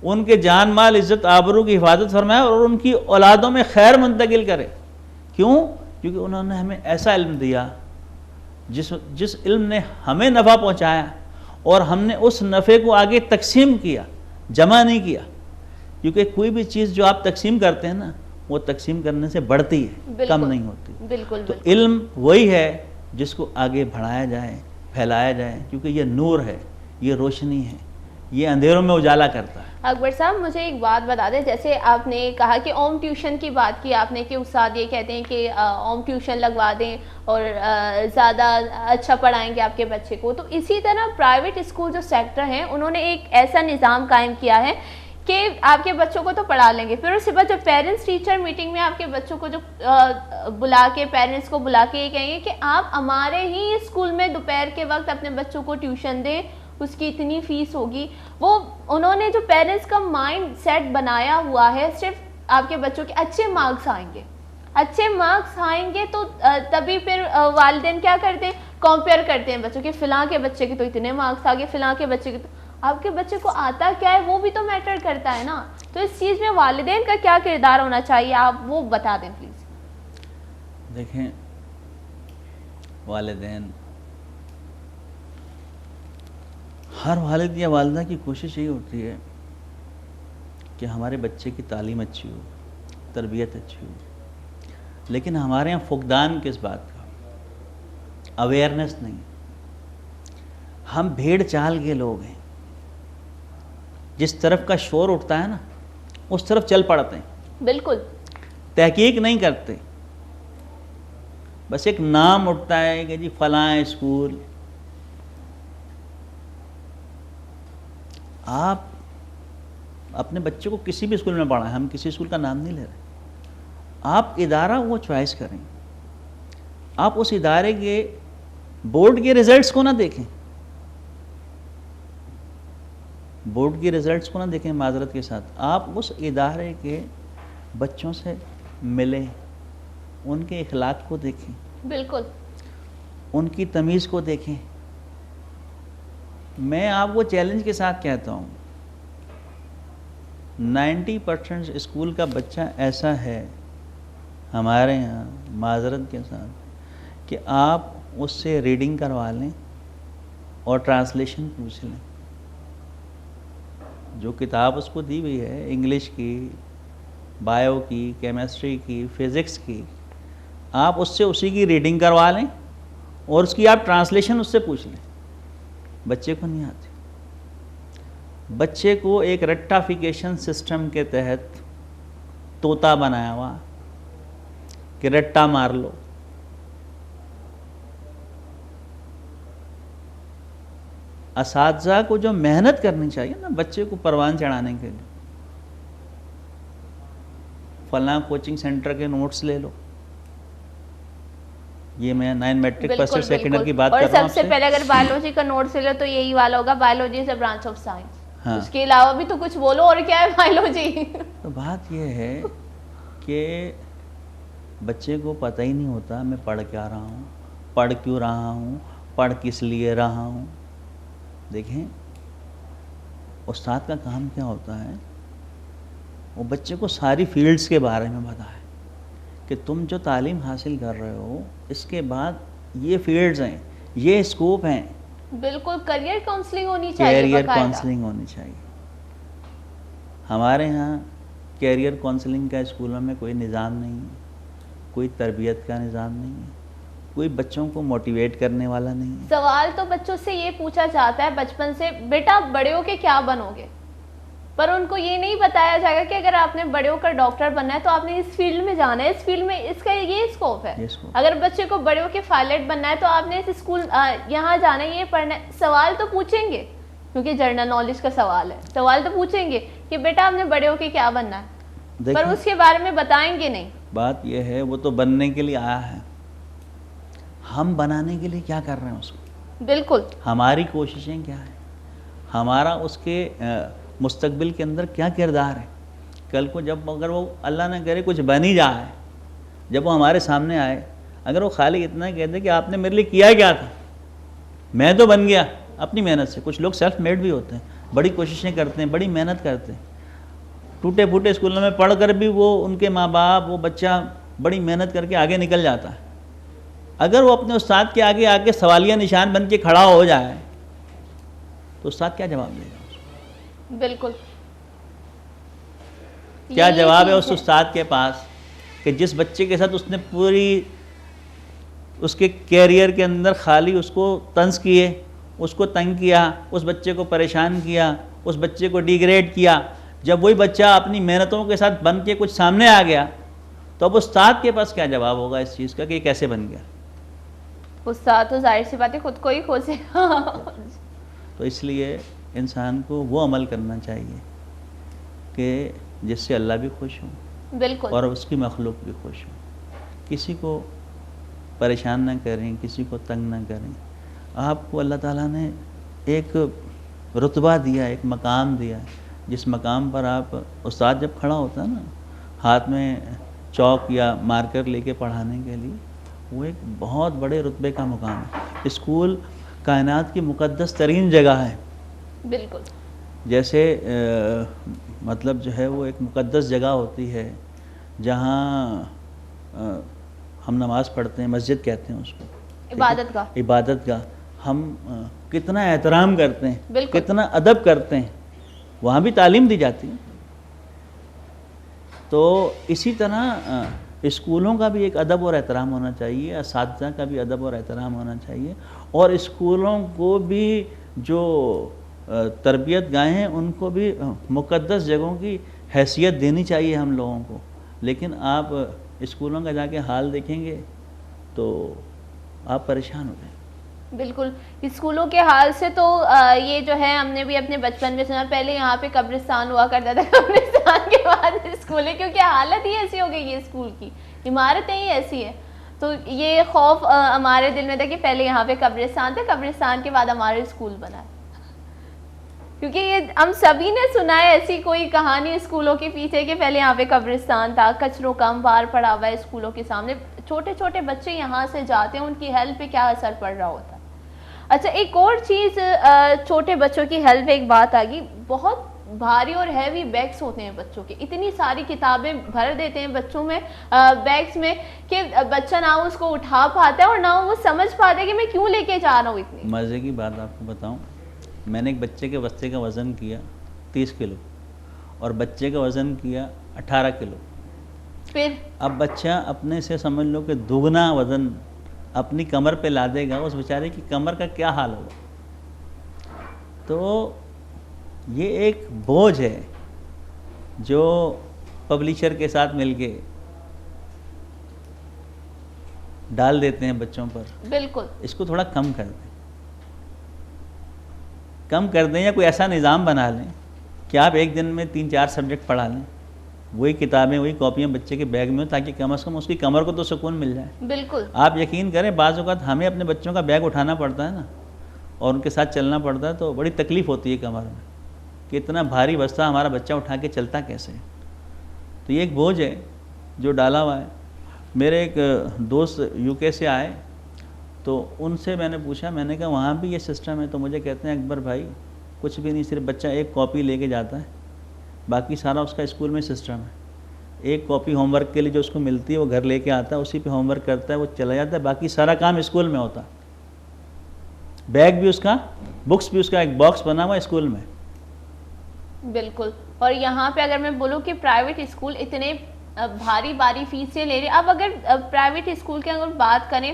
ان کے جان مال عزت آبرو کی حفاظت فرمائے اور ان کی اولادوں میں خیر منتقل کرے. کیوں؟ کیونکہ انہوں نے ہمیں ایسا علم دیا جس علم نے ہمیں نفع پہنچایا اور ہم نے اس نفع کو آگے تقسیم کیا, جمع نہیں کیا. کیونکہ کوئی بھی چیز جو آپ تقسیم کرتے ہیں نا وہ تقسیم کرنے سے بڑھتی ہے, کم نہیں ہوتی. بالکل. تو علم وہی ہے جس کو آگے بڑھایا جائے, پھیلایا جائے, کیونکہ یہ نور ہے, یہ روشنی ہے, یہ اندھیروں میں اجالا کرتا ہے. اکبر صاحب مجھے ایک بات بتا دیں, جیسے آپ نے کہا کہ اوم ٹیوشن کی بات کی آپ نے کہ استاد یہ کہتے ہیں کہ اوم ٹیوشن لگوا دیں اور زیادہ اچھا پڑھائیں گے آپ کے بچے کو, تو اسی طرح پرائیویٹ اسکول جو سیکٹر ہیں انہوں نے ایک ایسا نظام قائم کیا ہے کہ آپ کے بچوں کو تو پڑھا لیں گے, پھر اس کے بعد جو پیرنٹس ٹیچر میٹنگ میں آپ کے بچوں کو جو بلا کے پیرنٹس کو بلا کے یہ کہیں گے کہ آپ ہمارے ہی اسکول میں دوپہر کے وقت اپنے بچوں کو ٹیوشن دیں, اس کی اتنی فیس ہوگی. وہ انہوں نے جو پیرنٹس کا مائنڈ سیٹ بنایا ہوا ہے, صرف آپ کے بچوں کے اچھے مارکس آئیں گے, اچھے مارکس آئیں گے تو تبھی پھر والدین کیا کرتے ہیں, کمپیئر کرتے ہیں بچوں کے, فلاں کے بچے کے تو اتنے مارکس آ گئے, فلاں کے بچے کے تو. آپ کے بچے کو آتا کیا ہے وہ بھی تو میٹر کرتا ہے نا. تو اس چیز میں والدین کا کیا کردار ہونا چاہیے, آپ وہ بتا دیں پلیز. دیکھیں والدین, ہر والد یا والدہ کی کوشش یہی ہوتی ہے کہ ہمارے بچے کی تعلیم اچھی ہو, تربیت اچھی ہو, لیکن ہمارے یہاں فقدان کس بات کا, اویئرنیس نہیں. ہم بھیڑ چال کے لوگ ہیں, جس طرف کا شور اٹھتا ہے نا اس طرف چل پڑتے ہیں. بالکل. تحقیق نہیں کرتے, بس ایک نام اٹھتا ہے کہ جی فلاں اسکول. آپ اپنے بچے کو کسی بھی اسکول میں پڑھائیں, ہم کسی اسکول کا نام نہیں لے رہے, آپ ادارہ وہ چوائس کریں. آپ اس ادارے کے بورڈ کے ریزلٹس کو نہ دیکھیں, بورڈ کی ریزلٹس کو نہ دیکھیں معذرت کے ساتھ, آپ اس ادارے کے بچوں سے ملیں, ان کے اخلاق کو دیکھیں. بالکل. ان کی تمیز کو دیکھیں. میں آپ کو چیلنج کے ساتھ کہتا ہوں 90% اسکول کا بچہ ایسا ہے ہمارے یہاں معذرت کے ساتھ کہ آپ اس سے ریڈنگ کروا لیں, اور ٹرانسلیشن پوچھ لیں. جو کتاب اس کو دی ہوئی ہے انگلش کی، بایو کی، کیمسٹری کی، فزکس کی، آپ اس سے اسی کی ریڈنگ کروا لیں اور اس کی آپ ٹرانسلیشن اس سے پوچھ لیں. بچے کو نہیں آتی. بچے کو ایک رٹافیکیشن سسٹم کے تحت طوطا بنایا ہوا کہ رٹا مار لو. اساتذہ کو جو محنت کرنی چاہیے نا بچے کو پروان چڑھانے کے لیے، فلاں کوچنگ سینٹر کے نوٹس لے لو. یہ میں 9 میٹرک فرسٹ اور سیکنڈ ایئر کی بات کر رہا ہوں. اور سب سے پہلے اگر بایولوجی کا نوٹس لے لو تو یہی والا ہوگا، biology is a branch of science. اس کے علاوہ بھی تو کچھ بولو، اور کیا ہے بایولوجی. تو بات یہ ہے کہ بچے کو پتہ ہی نہیں ہوتا میں پڑھ کیا رہا ہوں، پڑھ کیوں رہا ہوں، پڑھ کس لیے رہا ہوں. دیکھیں استاد کا کام کیا ہوتا ہے، وہ بچے کو ساری فیلڈز کے بارے میں بتائے کہ تم جو تعلیم حاصل کر رہے ہو اس کے بعد یہ فیلڈز ہیں، یہ اسکوپ ہیں. بالکل کیریئر کاؤنسلنگ ہونی چاہیے، کیریئر کاؤنسلنگ ہونی چاہیے. ہمارے ہاں کیریئر کاؤنسلنگ کا اسکولوں میں کوئی نظام نہیں ہے، کوئی تربیت کا نظام نہیں ہے، کوئی بچوں کو موٹیویٹ کرنے والا نہیں ہے. سوال تو بچوں سے یہ پوچھا جاتا ہے بچپن سے، بیٹا بڑے ہو کے کیا بنو گے، پر ان کو یہ نہیں بتایا جائے گا کہ اگر آپ نے بڑے ہو کر ڈاکٹر بننا ہے تو آپ نے اس فیلڈ میں جانا ہے، اس فیلڈ میں اس کا یہ اسکوپ ہے. اگر بچے کو بڑے ہو کے پائلٹ بننا ہے تو آپ نے اس اسکول یہاں جانا ہے، یہ پڑھنا ہے. سوال تو پوچھیں گے کیونکہ جنرل نالج کا سوال ہے، سوال تو پوچھیں گے کہ بیٹا آپ نے بڑے ہو کے کیا بننا ہے، پر اس کے بارے میں بتائیں گے نہیں. بات یہ ہے وہ تو بننے کے لیے آیا ہے، ہم بنانے کے لیے کیا کر رہے ہیں اس کو. بالکل ہماری کوششیں کیا ہیں، ہمارا اس کے مستقبل کے اندر کیا کردار ہے. کل کو جب اگر وہ اللہ نہ کرے کچھ بن ہی جائے، جب وہ ہمارے سامنے آئے، اگر وہ خالی اتنا کہہ دے کہ آپ نے میرے لیے کیا کیا تھا، میں تو بن گیا اپنی محنت سے. کچھ لوگ سیلف میڈ بھی ہوتے ہیں، بڑی کوششیں کرتے ہیں، بڑی محنت کرتے ہیں، ٹوٹے پھوٹے اسکولوں میں پڑھ کر بھی وہ ان کے ماں باپ وہ بچہ بڑی محنت کر کے آگے نکل جاتا ہے. اگر وہ اپنے استاد کے آگے آ کے سوالیہ نشان بن کے کھڑا ہو جائے تو استاد کیا جواب دے گا؟ بالکل کیا جواب ہے اس استاد کے پاس کہ جس بچے کے ساتھ اس نے پوری اس کے کیریئر کے اندر خالی اس کو طنز کیے، اس کو تنگ کیا، اس بچے کو پریشان کیا، اس بچے کو ڈیگریڈ کیا. جب وہی بچہ اپنی محنتوں کے ساتھ بن کے کچھ سامنے آ گیا تو اب استاد کے پاس کیا جواب ہوگا اس چیز کا کہ یہ کیسے بن گیا؟ استاد تو ظاہر سی بات ہے خود کو ہی کھوسے. تو اس لیے انسان کو وہ عمل کرنا چاہیے کہ جس سے اللہ بھی خوش ہو، بالکل، اور اس کی مخلوق بھی خوش ہو. کسی کو پریشان نہ کریں، کسی کو تنگ نہ کریں. آپ کو اللہ تعالیٰ نے ایک رتبہ دیا، ایک مقام دیا، جس مقام پر آپ استاد جب کھڑا ہوتا ہے نا ہاتھ میں چوک یا مارکر لے کے پڑھانے کے لیے، وہ ایک بہت بڑے رتبے کا مقام ہے. اسکول کائنات کی مقدس ترین جگہ ہے. بالکل جیسے مطلب جو ہے وہ ایک مقدس جگہ ہوتی ہے جہاں ہم نماز پڑھتے ہیں، مسجد کہتے ہیں اس کو، عبادت گاہ. ہم کتنا احترام کرتے ہیں، کتنا ادب کرتے ہیں، وہاں بھی تعلیم دی جاتی ہے. تو اسی طرح اسکولوں کا بھی ایک ادب اور احترام ہونا چاہیے، اساتذہ کا بھی ادب اور احترام ہونا چاہیے، اور اسکولوں کو بھی جو تربیت گاہیں ہیں ان کو بھی مقدس جگہوں کی حیثیت دینی چاہیے ہم لوگوں کو. لیکن آپ اسکولوں کا جا کے حال دیکھیں گے تو آپ پریشان ہو جائیں. بالکل، اسکولوں کے حال سے تو یہ جو ہے ہم نے بھی اپنے بچپن میں سنا، پہلے یہاں پہ قبرستان ہوا کرتا تھا، قبرستان کے بعد اسکول ہے، کیونکہ حالت ہی ایسی ہو گئی ہے، اسکول کی عمارتیں ہی ایسی ہیں. تو یہ خوف ہمارے دل میں تھا کہ پہلے یہاں پہ قبرستان تھا، قبرستان کے بعد ہمارا اسکول بنا ہے. کیونکہ یہ ہم سبھی نے سنا ہے ایسی کوئی کہانی اسکولوں کے پیچھے کہ پہلے یہاں پہ قبرستان تھا، کچروں کا انبار پڑا ہوا ہے اسکولوں کے سامنے، چھوٹے چھوٹے بچے یہاں سے جاتے ہیں، ان کی ہیلتھ پہ کیا اثر پڑ رہا ہوتا ہے. اچھا ایک اور چیز، چھوٹے بچوں کی ہیلتھ پہ ایک بات آ گئی، بہت بھاری اور ہیوی بیگس ہوتے ہیں بچوں کے, اتنی ساری کتابیں بھر دیتے ہیں بچوں میں بیگس میں کہ بچہ نہ اس کو اٹھا پاتا ہے اور نہ وہ سمجھ پاتا ہے کہ میں کیوں لے کے جا رہا ہوں. اتنی مزے کی بات آپ کو بتاؤں, میں نے ایک بچے کے بستے کا وزن کیا 30 کلو اور بچے کا وزن کیا 18 کلو. پھر اب بچہ اپنے سے سمجھ لو کہ دوگنا وزن اپنی کمر پہ لا دے گا, اس بیچارے کی کمر کا کیا حال ہوگا. تو یہ ایک بوجھ ہے جو پبلشر کے ساتھ مل کے ڈال دیتے ہیں بچوں پر. بالکل اس کو تھوڑا کم کر دیں, کم کر دیں, یا کوئی ایسا نظام بنا لیں کہ آپ ایک دن میں 3-4 سبجیکٹ پڑھا لیں, وہی کتابیں وہی کاپیاں بچے کے بیگ میں ہوں, تاکہ کم از کم اس کی کمر کو تو سکون مل جائے. بالکل آپ یقین کریں بعض اوقات ہمیں اپنے بچوں کا بیگ اٹھانا پڑتا ہے نا, اور ان کے ساتھ چلنا پڑتا ہے, تو بڑی تکلیف ہوتی ہے کمر میں کہ اتنا بھاری بستہ ہمارا بچہ اٹھا کے چلتا کیسے. تو یہ ایک بوجھ ہے جو ڈالا ہوا ہے. میرے ایک دوست UK سے آئے, تو ان سے میں نے پوچھا, میں نے کہا وہاں بھی یہ سسٹم ہے؟ تو مجھے کہتے ہیں اکبر بھائی کچھ بھی نہیں, صرف بچہ ایک کاپی لے کے جاتا ہے, باقی سارا اس کا اسکول میں سسٹم ہے. ایک کاپی ہوم ورک کے لیے جو اس کو ملتی ہے وہ گھر لے کے آتا ہے, اسی پہ ہوم ورک کرتا ہے, وہ چلا جاتا ہے, باقی سارا کام اسکول میں ہوتا. بیگ بھی اس کا, بکس بھی اس کا, ایک باکس بنا ہوا اسکول میں. بالکل. اور یہاں پہ اگر میں بولوں کہ پرائیویٹ اسکول اتنے بھاری فیسیں لے رہے, اب اگر پرائیویٹ اسکول کی اگر بات کریں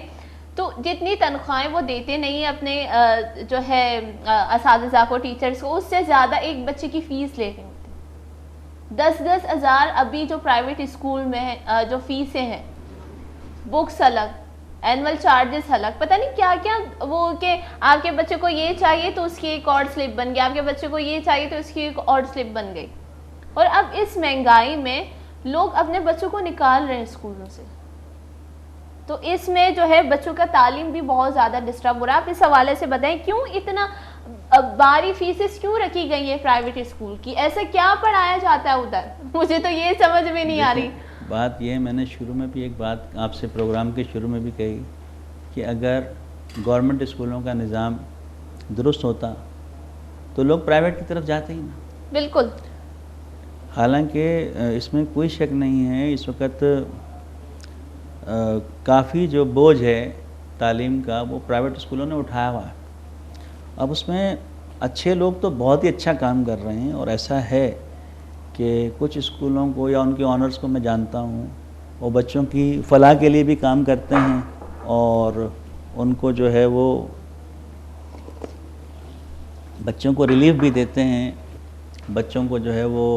تو جتنی تنخواہیں وہ دیتے نہیں اپنے جو ہے اساتذہ کو, ٹیچرز کو, اس سے زیادہ ایک بچے کی فیس لے رہے ہوتے ہیں. 10-10 ہزار ابھی جو پرائیویٹ اسکول میں جو فیسیں ہیں, بکس الگ, اینول چارجز الگ, پتہ نہیں کیا کیا, وہ کہ آپ کے بچے کو یہ چاہیے تو اس کی ایک اور سلپ بن گئی, آپ کے بچے کو یہ چاہیے تو اس کی ایک اور سلپ بن گئی. اور اب اس مہنگائی میں لوگ اپنے بچوں کو نکال رہے ہیں اسکولوں سے, تو اس میں جو ہے بچوں کا تعلیم بھی بہت زیادہ ڈسٹرب ہو رہا ہے. آپ اس حوالے سے بتائیں کیوں اتنا بھاری فیسز کیوں رکھی گئی ہیں پرائیویٹ اسکول کی, ایسا کیا پڑھایا جاتا ہے ادھر, مجھے تو یہ سمجھ میں نہیں آ رہی. بات یہ ہے, میں نے شروع میں بھی ایک بات آپ سے پروگرام کے شروع میں بھی کہی کہ اگر گورنمنٹ اسکولوں کا نظام درست ہوتا تو لوگ پرائیویٹ کی طرف جاتے ہی نا. بالکل. حالانکہ اس میں کوئی شک نہیں ہے, اس وقت کافی جو بوجھ ہے تعلیم کا وہ پرائیویٹ اسکولوں نے اٹھایا ہوا ہے. اب اس میں اچھے لوگ تو بہت ہی اچھا کام کر رہے ہیں, اور ایسا ہے کہ کچھ اسکولوں کو یا ان کے آنرز کو میں جانتا ہوں, وہ بچوں کی فلاح کے لیے بھی کام کرتے ہیں, اور ان کو جو ہے وہ بچوں کو ریلیف بھی دیتے ہیں, بچوں کو جو ہے وہ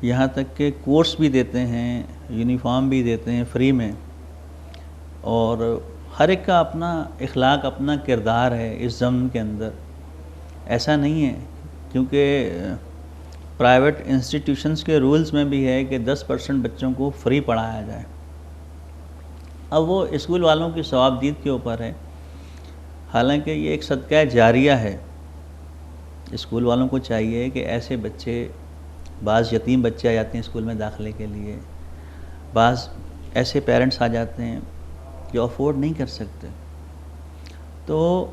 یہاں تک کہ کورس بھی دیتے ہیں, یونیفارم بھی دیتے ہیں فری میں, اور ہر ایک کا اپنا اخلاق, اپنا کردار ہے اس ضمن کے اندر. ایسا نہیں ہے, کیونکہ پرائیویٹ انسٹیٹیوشنز کے رولز میں بھی ہے کہ 10% بچوں کو فری پڑھایا جائے. اب وہ اسکول والوں کی ثوابدید کے اوپر ہے, حالانکہ یہ ایک صدقہ جاریہ ہے. اسکول والوں کو چاہیے کہ ایسے بچے, بعض یتیم بچے آ جاتے ہیں اسکول میں داخلے کے لیے, بعض ایسے پیرنٹس آ جاتے ہیں جو افورڈ نہیں کر سکتے, تو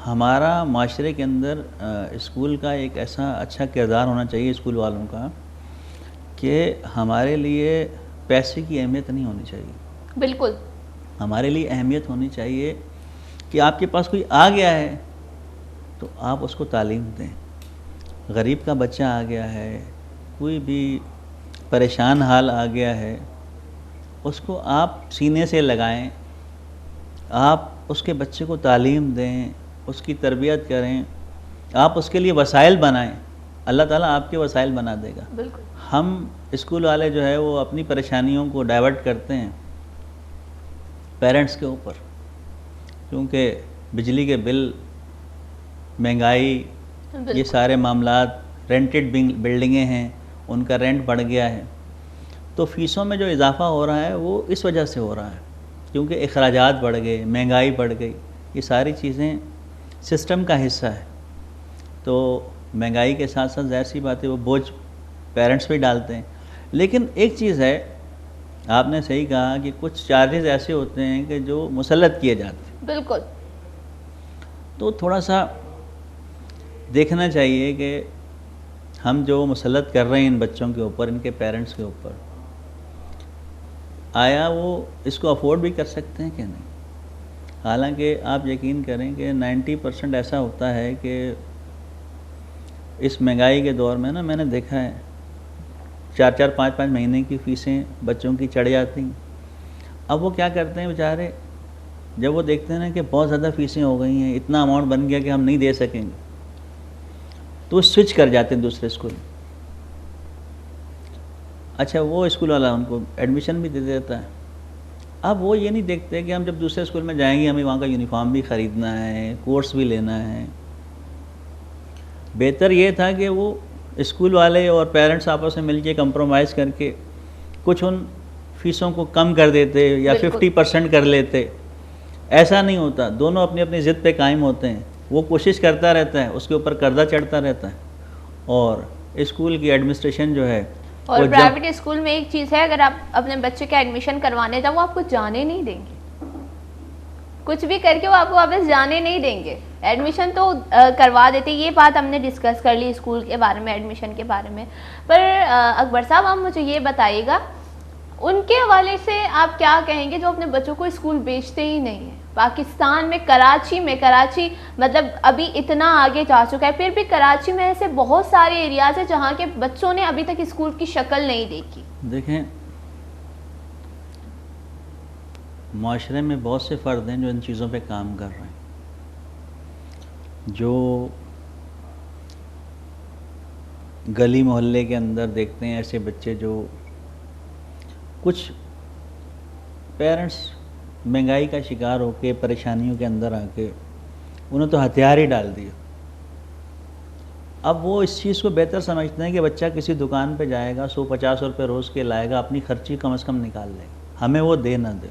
ہمارا معاشرے کے اندر اسکول کا ایک ایسا اچھا کردار ہونا چاہیے اسکول والوں کا کہ ہمارے لیے پیسے کی اہمیت نہیں ہونی چاہیے. بالکل. ہمارے لیے اہمیت ہونی چاہیے کہ آپ کے پاس کوئی آ گیا ہے تو آپ اس کو تعلیم دیں. غریب کا بچہ آ گیا ہے, کوئی بھی پریشان حال آ گیا ہے, اس کو آپ سینے سے لگائیں, آپ اس کے بچے کو تعلیم دیں, اس کی تربیت کریں, آپ اس کے لیے وسائل بنائیں, اللہ تعالیٰ آپ کے وسائل بنا دے گا. بالکل. ہم اسکول والے جو ہے وہ اپنی پریشانیوں کو ڈائیورٹ کرتے ہیں پیرنٹس کے اوپر, کیونکہ بجلی کے بل, مہنگائی, یہ سارے معاملات, رینٹڈ بلڈنگیں ہیں ان کا رینٹ بڑھ گیا ہے, تو فیسوں میں جو اضافہ ہو رہا ہے وہ اس وجہ سے ہو رہا ہے کیونکہ اخراجات بڑھ گئے, مہنگائی بڑھ گئی. یہ ساری چیزیں سسٹم کا حصہ ہے. تو مہنگائی کے ساتھ ساتھ ظاہر سی بات ہے وہ بوجھ پیرنٹس پہ ڈالتے ہیں. لیکن ایک چیز ہے, آپ نے صحیح کہا کہ کچھ چارجز ایسے ہوتے ہیں کہ جو مسلط کیے جاتے ہیں. بالکل. تو تھوڑا سا دیکھنا چاہیے کہ ہم جو مسلط کر رہے ہیں ان بچوں کے اوپر، ان کے پیرنٹس کے اوپر، آیا وہ اس کو افورڈ بھی کر سکتے ہیں کہ نہیں. حالانکہ آپ یقین کریں کہ 90% ایسا ہوتا ہے کہ اس مہنگائی کے دور میں نا، میں نے دیکھا ہے 4-4 5-5 مہینے کی فیسیں بچوں کی چڑھ جاتی ہیں. اب وہ کیا کرتے ہیں بیچارے، جب وہ دیکھتے ہیں نا کہ بہت زیادہ فیسیں ہو گئی ہیں، اتنا اماؤنٹ بن گیا کہ ہم نہیں دے سکیں گے، تو وہ سوئچ کر جاتے ہیں دوسرے اسکول. اچھا وہ اسکول والا ان کو ایڈمیشن بھی دے دیتا ہے. اب وہ یہ نہیں دیکھتے کہ ہم جب دوسرے اسکول میں جائیں گے ہمیں وہاں کا یونیفارم بھی خریدنا ہے، کورس بھی لینا ہے. بہتر یہ تھا کہ وہ اسکول والے اور پیرنٹس آپس میں مل کے کمپرومائز کر کے کچھ ان فیسوں کو کم کر دیتے یا 50% کر لیتے. ایسا نہیں ہوتا، دونوں اپنی اپنی ضد پہ قائم ہوتے ہیں. وہ کوشش کرتا رہتا ہے، اس کے اوپر قرضہ چڑھتا رہتا ہے، اور اسکول کی ایڈمنسٹریشن جو ہے. اور پرائیویٹ اسکول میں ایک چیز ہے، اگر آپ اپنے بچے کا ایڈمیشن کروانے جاؤ وہ آپ کو جانے نہیں دیں گے، کچھ بھی کر کے وہ آپ کو واپس جانے نہیں دیں گے. ایڈمیشن تو کروا دیتے. یہ بات ہم نے ڈسکس کر لی اسکول کے بارے میں، ایڈمیشن کے بارے میں. پر اکبر صاحب آپ مجھے یہ بتائیے گا، ان کے حوالے سے آپ کیا کہیں گے جو اپنے بچوں کو اسکول بھیجتے ہی نہیں ہیں؟ پاکستان میں کراچی مطلب ابھی اتنا آگے جا چکا ہے، پھر بھی کراچی میں ایسے بہت سارے ایریاز ہیں جہاں کے بچوں نے ابھی تک اسکول کی شکل نہیں دیکھی. دیکھیں، معاشرے میں بہت سے فرد ہیں جو ان چیزوں پہ کام کر رہے ہیں، جو گلی محلے کے اندر دیکھتے ہیں ایسے بچے جو کچھ پیرنٹس مہنگائی کا شکار ہو کے پریشانیوں کے اندر آ کے انہوں تو ہتھیار ہی ڈال دیا. اب وہ اس چیز کو بہتر سمجھتے ہیں کہ بچہ کسی دکان پہ جائے گا، 150 روپے روز کے لائے گا، اپنی خرچی کم از کم نکال لے گا، ہمیں وہ دے نہ دے.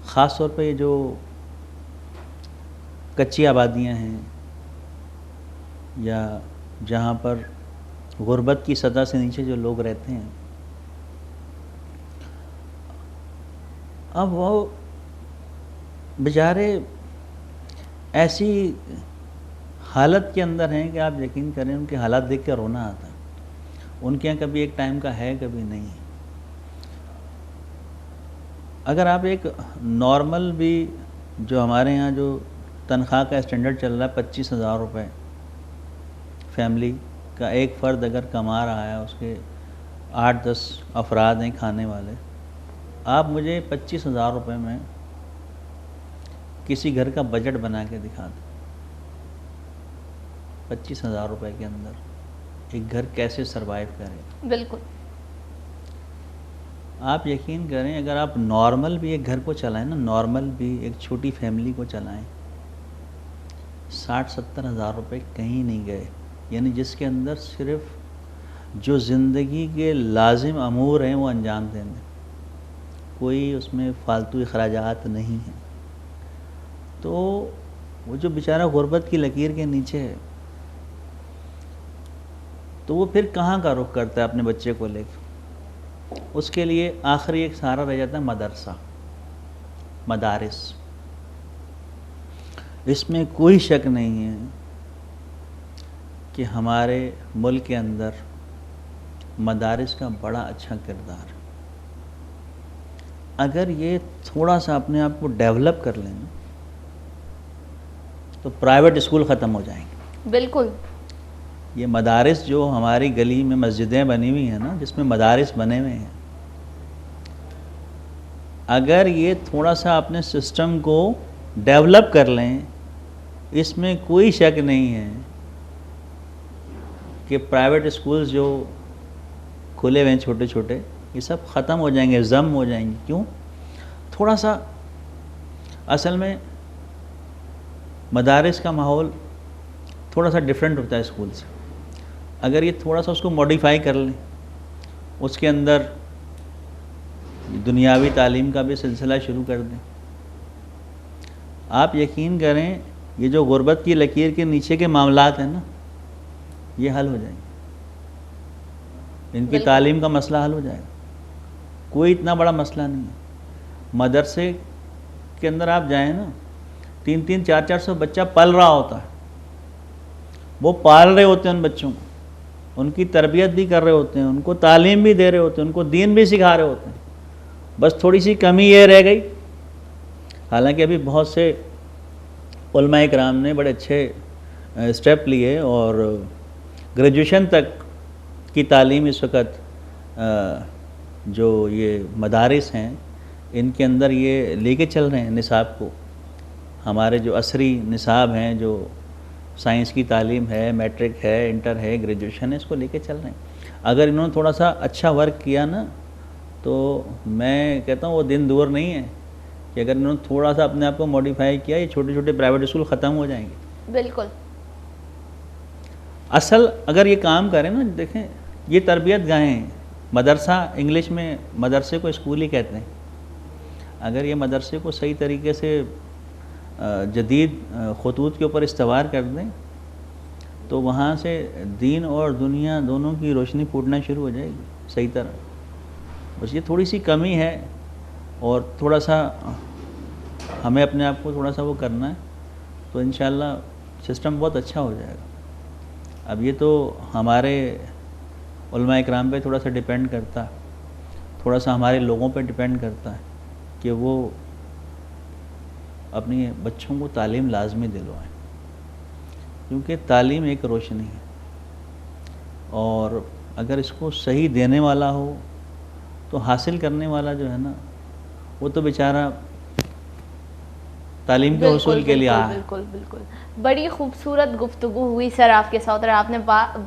خاص طور پہ یہ جو کچی آبادیاں ہیں یا جہاں پر غربت کی سطح سے نیچے جو لوگ رہتے ہیں، اب وہ بیچارے ایسی حالت کے اندر ہیں کہ آپ یقین کریں ان کے حالات دیکھ کے رونا آتا ہے. ان کے یہاں کبھی ایک ٹائم کا ہے، کبھی نہیں ہے. اگر آپ ایک نارمل بھی جو ہمارے یہاں جو تنخواہ کا اسٹینڈرڈ چل رہا ہے 25,000 روپے فیملی کا، ایک فرد اگر کما رہا ہے، اس کے 8-10 افراد ہیں کھانے والے، آپ مجھے 25,000 روپے میں کسی گھر کا بجٹ بنا کے دکھا دیں. 25,000 روپے کے اندر ایک گھر کیسے سروائیو کرے؟ بالکل. آپ یقین کریں اگر آپ نارمل بھی ایک گھر کو چلائیں نا، نارمل بھی ایک چھوٹی فیملی کو چلائیں، 60-70 ہزار روپے کہیں نہیں گئے. یعنی جس کے اندر صرف جو زندگی کے لازم امور ہیں وہ انجام دیں گے، کوئی اس میں فالتو اخراجات نہیں ہیں. تو وہ جو بیچارہ غربت کی لکیر کے نیچے ہے، تو وہ پھر کہاں کا رخ کرتا ہے اپنے بچے کو لے کے؟ اس کے لیے آخری ایک سہارا رہ جاتا ہے مدرسہ، مدارس. اس میں کوئی شک نہیں ہے کہ ہمارے ملک کے اندر مدارس کا بڑا اچھا کردار ہے. اگر یہ تھوڑا سا اپنے آپ کو ڈیولپ کر لیں تو پرائیویٹ اسکول ختم ہو جائیں گے. بالکل. یہ مدارس جو ہماری گلی میں مسجدیں بنی ہوئی ہیں نا، جس میں مدارس بنے ہوئے ہیں، اگر یہ تھوڑا سا اپنے سسٹم کو ڈیولپ کر لیں، اس میں کوئی شک نہیں ہے کہ پرائیویٹ اسکولز جو کھلے ہوئے ہیں چھوٹے چھوٹے، یہ سب ختم ہو جائیں گے، ضم ہو جائیں گے. کیوں؟ تھوڑا سا اصل میں مدارس کا ماحول تھوڑا سا ڈیفرنٹ ہوتا ہے اسکول سے. اگر یہ تھوڑا سا اس کو موڈیفائی کر لیں، اس کے اندر دنیاوی تعلیم کا بھی سلسلہ شروع کر دیں، آپ یقین کریں یہ جو غربت کی لکیر کے نیچے کے معاملات ہیں نا، یہ حل ہو جائیں گے. ان کی تعلیم کا مسئلہ حل ہو جائے گا. کوئی اتنا بڑا مسئلہ نہیں ہے. مدرسے کے اندر آپ جائیں نا، 300-400 بچہ پل رہا ہوتا ہے، وہ پال رہے ہوتے ہیں ان بچوں کو، ان کی تربیت بھی کر رہے ہوتے ہیں، ان کو تعلیم بھی دے رہے ہوتے ہیں، ان کو دین بھی سکھا رہے ہوتے ہیں. بس تھوڑی سی کمی یہ رہ گئی، حالانکہ ابھی بہت سے علماء کرام نے بڑے اچھے اسٹیپ لیے اور گریجویشن تک کی تعلیم اس وقت جو یہ مدارس ہیں ان کے اندر یہ لے کے چل رہے ہیں نصاب کو. ہمارے جو عصری نصاب ہیں، جو سائنس کی تعلیم ہے، میٹرک ہے، انٹر ہے، گریجویشن ہے، اس کو لے کے چل رہے ہیں. اگر انہوں نے تھوڑا سا اچھا ورک کیا نا تو میں کہتا ہوں وہ دن دور نہیں ہے کہ اگر انہوں نے تھوڑا سا اپنے آپ کو موڈیفائی کیا یہ چھوٹے چھوٹے پرائیویٹ اسکول ختم ہو جائیں گے. بالکل. اصل اگر یہ کام کریں نا، دیکھیں یہ تربیت گاہیں ہیں. مدرسہ انگلش میں مدرسے کو اسکول ہی کہتے ہیں. اگر یہ مدرسے کو صحیح طریقے سے جدید خطوط کے اوپر استوار کر دیں تو وہاں سے دین اور دنیا دونوں کی روشنی پھوٹنا شروع ہو جائے گی صحیح طرح. بس یہ تھوڑی سی کمی ہے اور تھوڑا سا ہمیں اپنے آپ کو تھوڑا سا وہ کرنا ہے تو انشاءاللہ سسٹم بہت اچھا ہو جائے گا. اب یہ تو ہمارے علماء اکرام پہ تھوڑا سا ڈیپینڈ کرتا ہے، تھوڑا سا ہمارے لوگوں پہ ڈیپینڈ کرتا ہے کہ وہ اپنی بچوں کو تعلیم لازمی دلوائیں، کیونکہ تعلیم ایک روشنی ہے اور اگر اس کو صحیح دینے والا ہو تو حاصل کرنے والا جو ہے نا وہ تو بیچارہ تعلیم کے حصول کے لیے آیا ہے. بالکل بالکل. بڑی خوبصورت گفتگو ہوئی سر آپ کے ساتھ اور آپ نے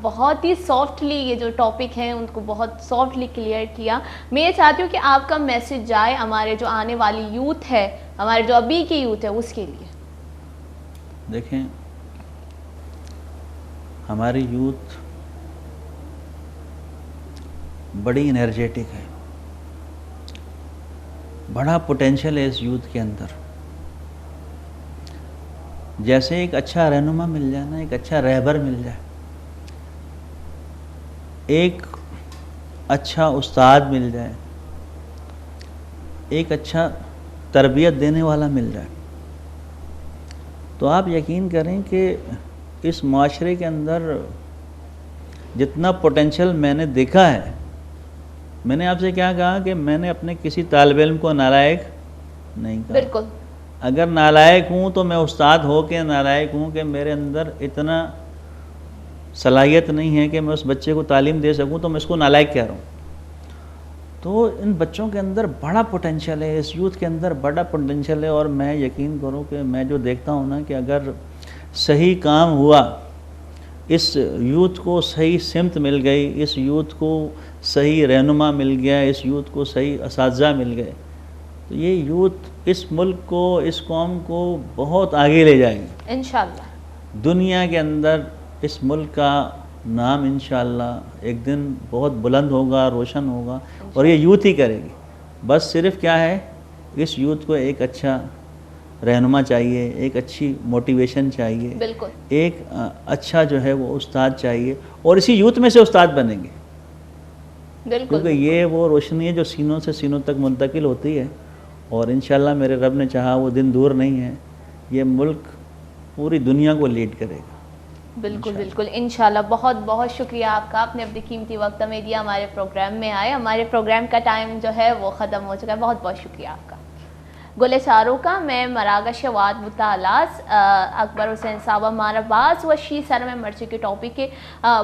بہت ہی سافٹلی یہ جو ٹاپک ہیں ان کو بہت سافٹلی کلیئر کیا. میں یہ چاہتی ہوں کہ آپ کا میسج جائے ہمارے جو آنے والی یوتھ ہے، ہمارے جو ابھی کی یوتھ ہے اس کے لیے. دیکھیں ہماری یوتھ بڑی انرجیٹک ہے، بڑا پوٹینشل ہے اس یوتھ کے اندر. جیسے ایک اچھا رہنما مل جائے نا، ایک اچھا رہبر مل جائے، ایک اچھا استاد مل جائے، ایک اچھا تربیت دینے والا مل جائے تو آپ یقین کریں کہ اس معاشرے کے اندر جتنا پوٹینشل میں نے دیکھا ہے، میں نے آپ سے کیا کہا کہ میں نے اپنے کسی طالب علم کو نالائق نہیں کہا. بالکل. اگر نالائق ہوں تو میں استاد ہو کے نالائق ہوں کہ میرے اندر اتنا صلاحیت نہیں ہے کہ میں اس بچے کو تعلیم دے سکوں تو میں اس کو نالائق کہہ رہا ہوں. تو ان بچوں کے اندر بڑا پوٹینشل ہے، اس یوتھ کے اندر بڑا پوٹینشل ہے اور میں یقین کروں کہ میں جو دیکھتا ہوں نا کہ اگر صحیح کام ہوا، اس یوتھ کو صحیح سمت مل گئی، اس یوتھ کو صحیح رہنما مل گیا، اس یوتھ کو صحیح اساتذہ مل گئے تو یہ یوتھ اس ملک کو، اس قوم کو بہت آگے لے جائیں گے انشاءاللہ. دنیا کے اندر اس ملک کا نام انشاءاللہ ایک دن بہت بلند ہوگا، روشن ہوگا اور یہ یوتھ ہی کرے گی. بس صرف کیا ہے، اس یوتھ کو ایک اچھا رہنما چاہیے، ایک اچھی موٹیویشن چاہیے، بالکل. ایک اچھا جو ہے وہ استاد چاہیے اور اسی یوتھ میں سے استاد بنیں گے. بالکل. کیونکہ یہ وہ روشنی ہے جو سینوں سے سینوں تک منتقل ہوتی ہے اور انشاءاللہ میرے رب نے چاہا وہ دن دور نہیں ہے، یہ ملک پوری دنیا کو لیڈ کرے گا. بالکل بالکل انشاءاللہ. بہت بہت شکریہ آپ کا، آپ نے اپنے قیمتی وقت ہمیں دیا، ہمارے پروگرام میں آئے. ہمارے پروگرام کا ٹائم جو ہے وہ ختم ہو چکا ہے. بہت بہت شکریہ آپ کا. گل ساروں کا میں مراغہ شواد مطالعات اکبر حسین صاحبہ مارا باز وشی سر میں مرچی کے ٹاپک کے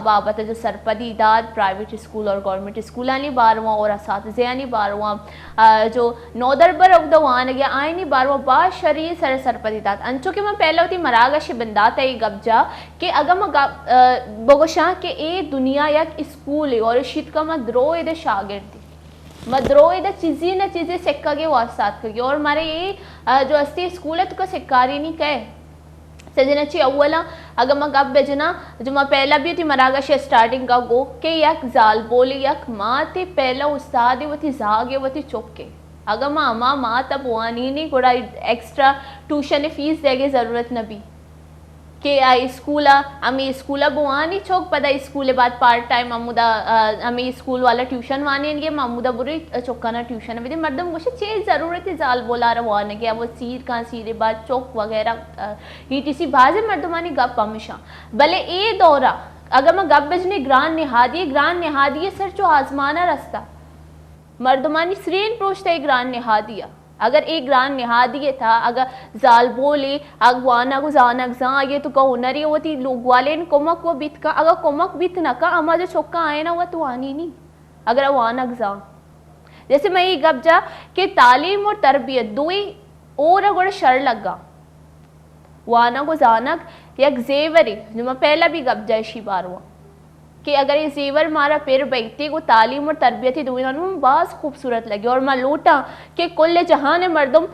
بابت جو سرپدی داد پرائیویٹ اسکول اور گورنمنٹ اسکولانی بارواں اور اساتذیانی بارواں جو نودربر اگدوان گیا آئینی بارواں با شری سرپدی داد انچو کہ میں پہلے ہوتی مراغہ شبندات ہے گب جا کہ اگر میں بگوشاں کہ اے دنیا یک اسکول اور شید کا مدرو دے شاگردی مدروئی دا چیزی نہ چیزیں سکھا گے واسطات کرگی اور ہمارے یہ جو استی اسکول ہے تو کا سکھاری نہیں کہے سجنہ چی اولا اگر میں گب بجنا جو میں پہلا بھی تھی مراغہ شے سٹارٹنگ کا گو کہ یک زال بولی یک ماں تی پہلا استادی وہ تھی زاگے وہ تھی چکے اگر ماں تب وانی نہیں کوڑا ایکسٹرا ٹیوشن فیس دے گے ضرورت نہ بھی کہ اسکولا امی اسکولا بوانی چوک پدا اسکول بعد پارٹ ٹائم امودا امی اسکول والا ٹیوشن وانے گے مامودا بری چوکانا ٹیوشن ودی مردم گوشے چیز ضرورت ہے زال بولا روانے گیا وہ سیر کان سیرے بعد چوک وغیرہ ٹی بازے مردمانی گپ ہمیشہ بلے اے دورہ اگر میں گپ بجنے گران نہادی سر چو آزمانا رستا مردمانی سرین پروشتا ہے گران نہادیہ اگر ایک گران نہادیے تھا اگر زال بولے اگوانا کو زانک زان یہ تو کہو نری ہوتی لوگ والے ان کمک وہ بیت کا اگر کمک بیت نہ کا اما جو چکا آئے نا وہ تو آنی نہیں اگر وانک زان جیسے میں یہ گپ جا کہ تعلیم اور تربیت دوئی اور اگر شر لگا وانا کو زانک یک زیوری جو میں پہلا بھی گپ جائشی بار ہوا کہ اگر یہ زیور مارا پھر بیٹھتے کو تعلیم اور تربیتی دوئینوں بعض خوبصورت لگے اور میں لوٹا کہ کل جہان مردم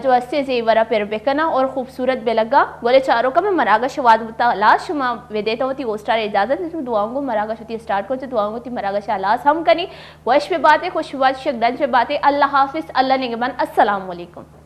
جو اسے زیورہ پھر بکنا اور خوبصورت بے لگا گولے چاروں کا میں مراغہ شواد بتالاش شما ویدیتا ہوتی اوسٹار اجازت ہے دعاؤں کو مراغہ شوتی اسٹارٹ کرتے دعاؤں کو تی مراغہ شالاس ہم کنی وش پہ باتیں خوش بات شکرنج پہ باتیں اللہ حافظ اللہ نگمان السلام علیکم